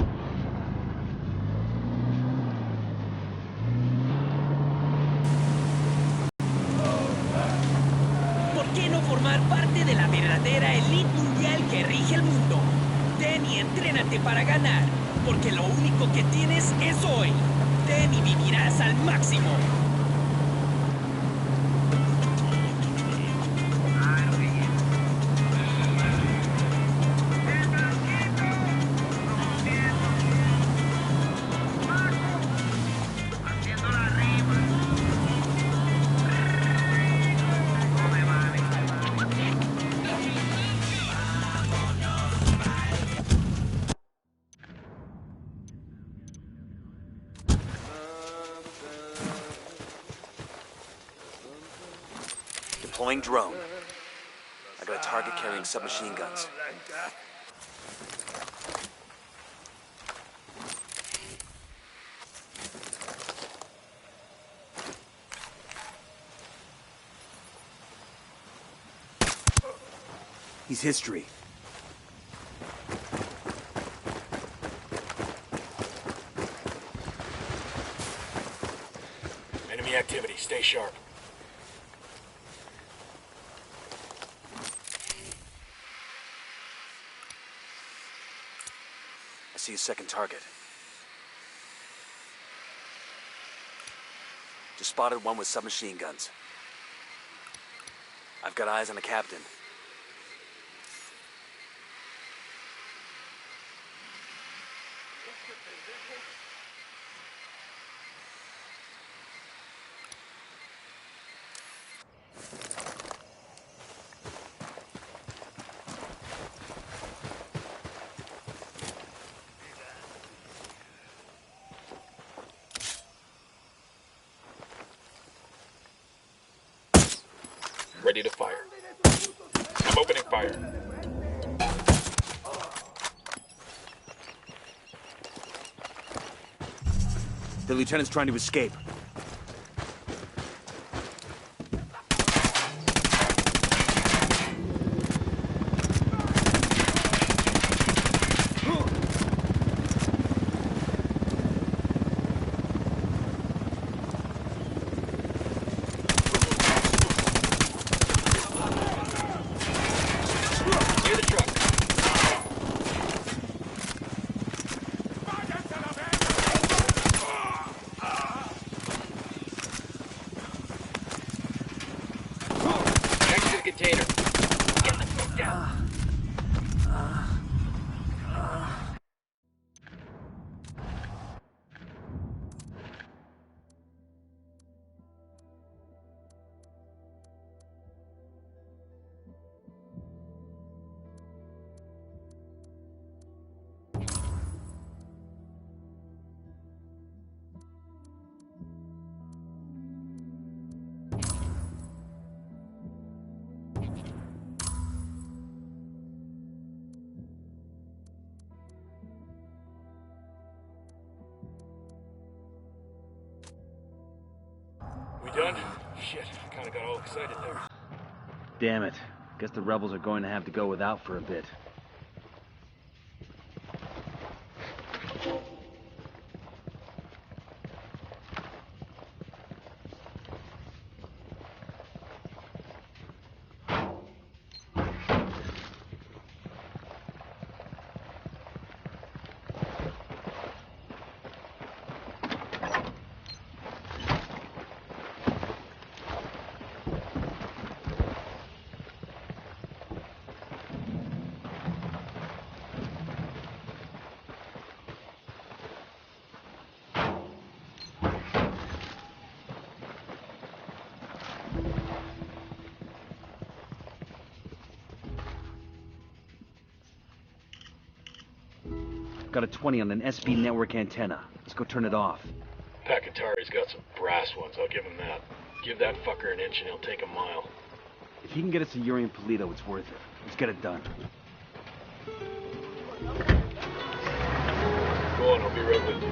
¿Por qué no formar parte de la verdadera elite mundial que rige el mundo? Ten y entrénate para ganar, porque lo único que tienes es hoy. Ten y vivirás al máximo. Deploying drone. I got a target carrying submachine guns. He's history. Enemy activity. Stay sharp. I see a second target. Just spotted one with submachine guns. I've got eyes on the captain. Ready to fire. I'm opening fire. The lieutenant's trying to escape. Container. Get the fuck down. We done? Shit, kinda got all excited there. Damn it. Guess the rebels are going to have to go without for a bit. Got a 20 on an SB network antenna. Let's go turn it off. Pakatari's got some brass ones, I'll give him that. Give that fucker an inch and he'll take a mile. If he can get us to Yuri and Polito, it's worth it. Let's get it done. Go on, I'll be right with you.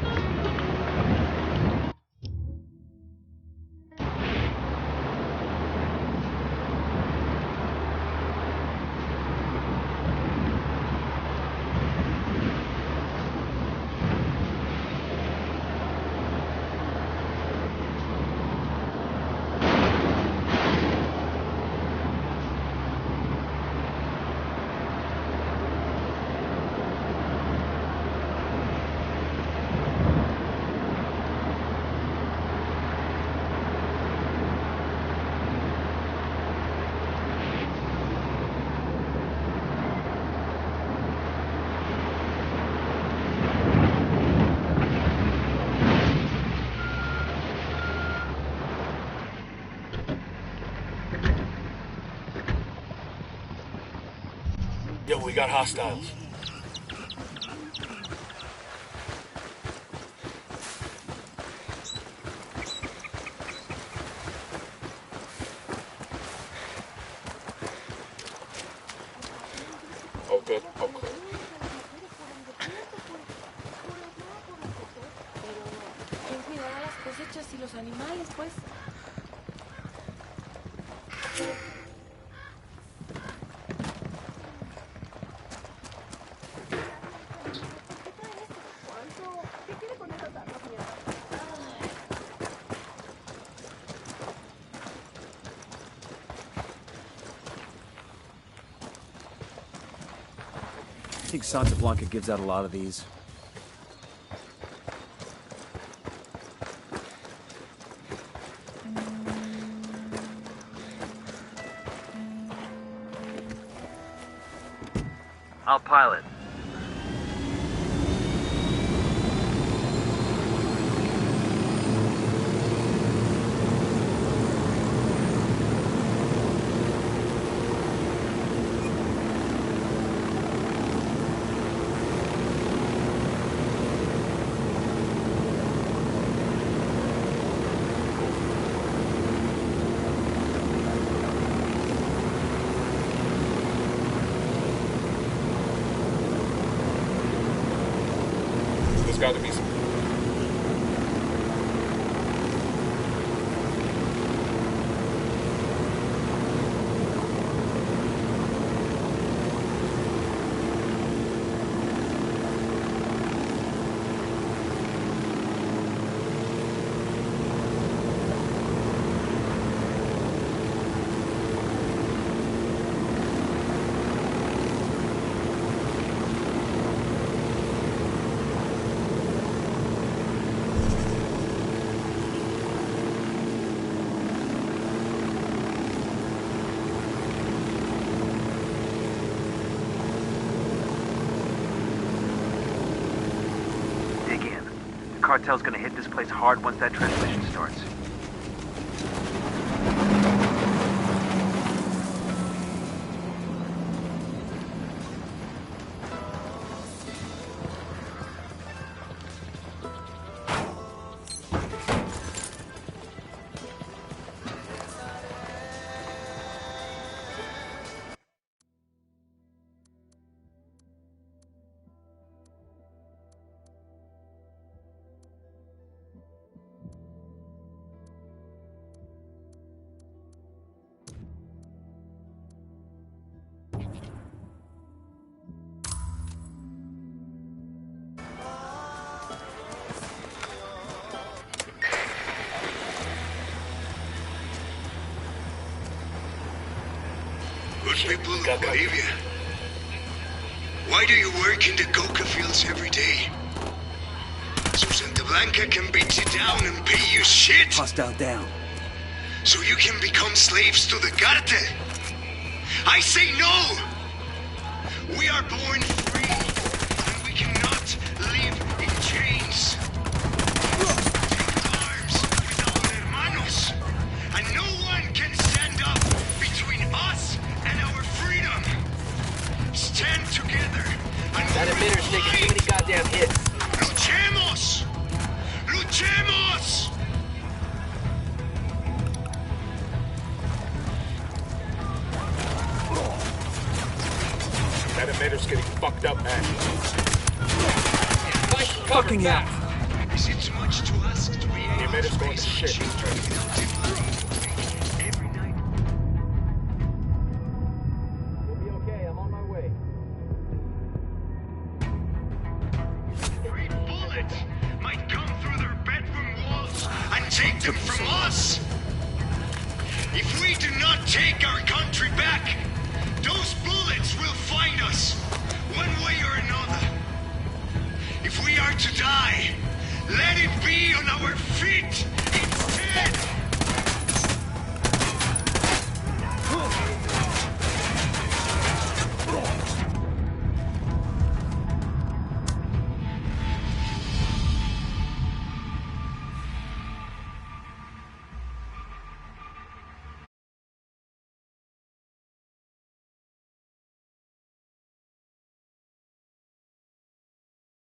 Yo, we got hostiles. muchachas y los animales, pues. I think Santa Blanca gives out a lot of these. I'll pilot. There's got to be some. The cartel's gonna hit this place hard once that transmission starts. Good people of Bolivia. Why do you work in the coca fields every day? So Santa Blanca can beat you down and pay you shit? Hostile down. So you can become slaves to the cartel? I say no! We are born free, and we cannot live in chains. Take arms with our hermanos, and no one can stand up between us and our freedom. Stand together, and that emitter's taking too many goddamn hits. Luchemos! Luchemos! That emitter's getting fucked up, man. Fucking hell. Is it too much to ask to be able emitter's to going raise to shit. children without different every night? We'll be okay. I'm on my way. Every bullet might come through their bedroom walls and take them from us. If we do not take our country back, those bullets will find us, one way or another. If we are to die, let it be on our feet in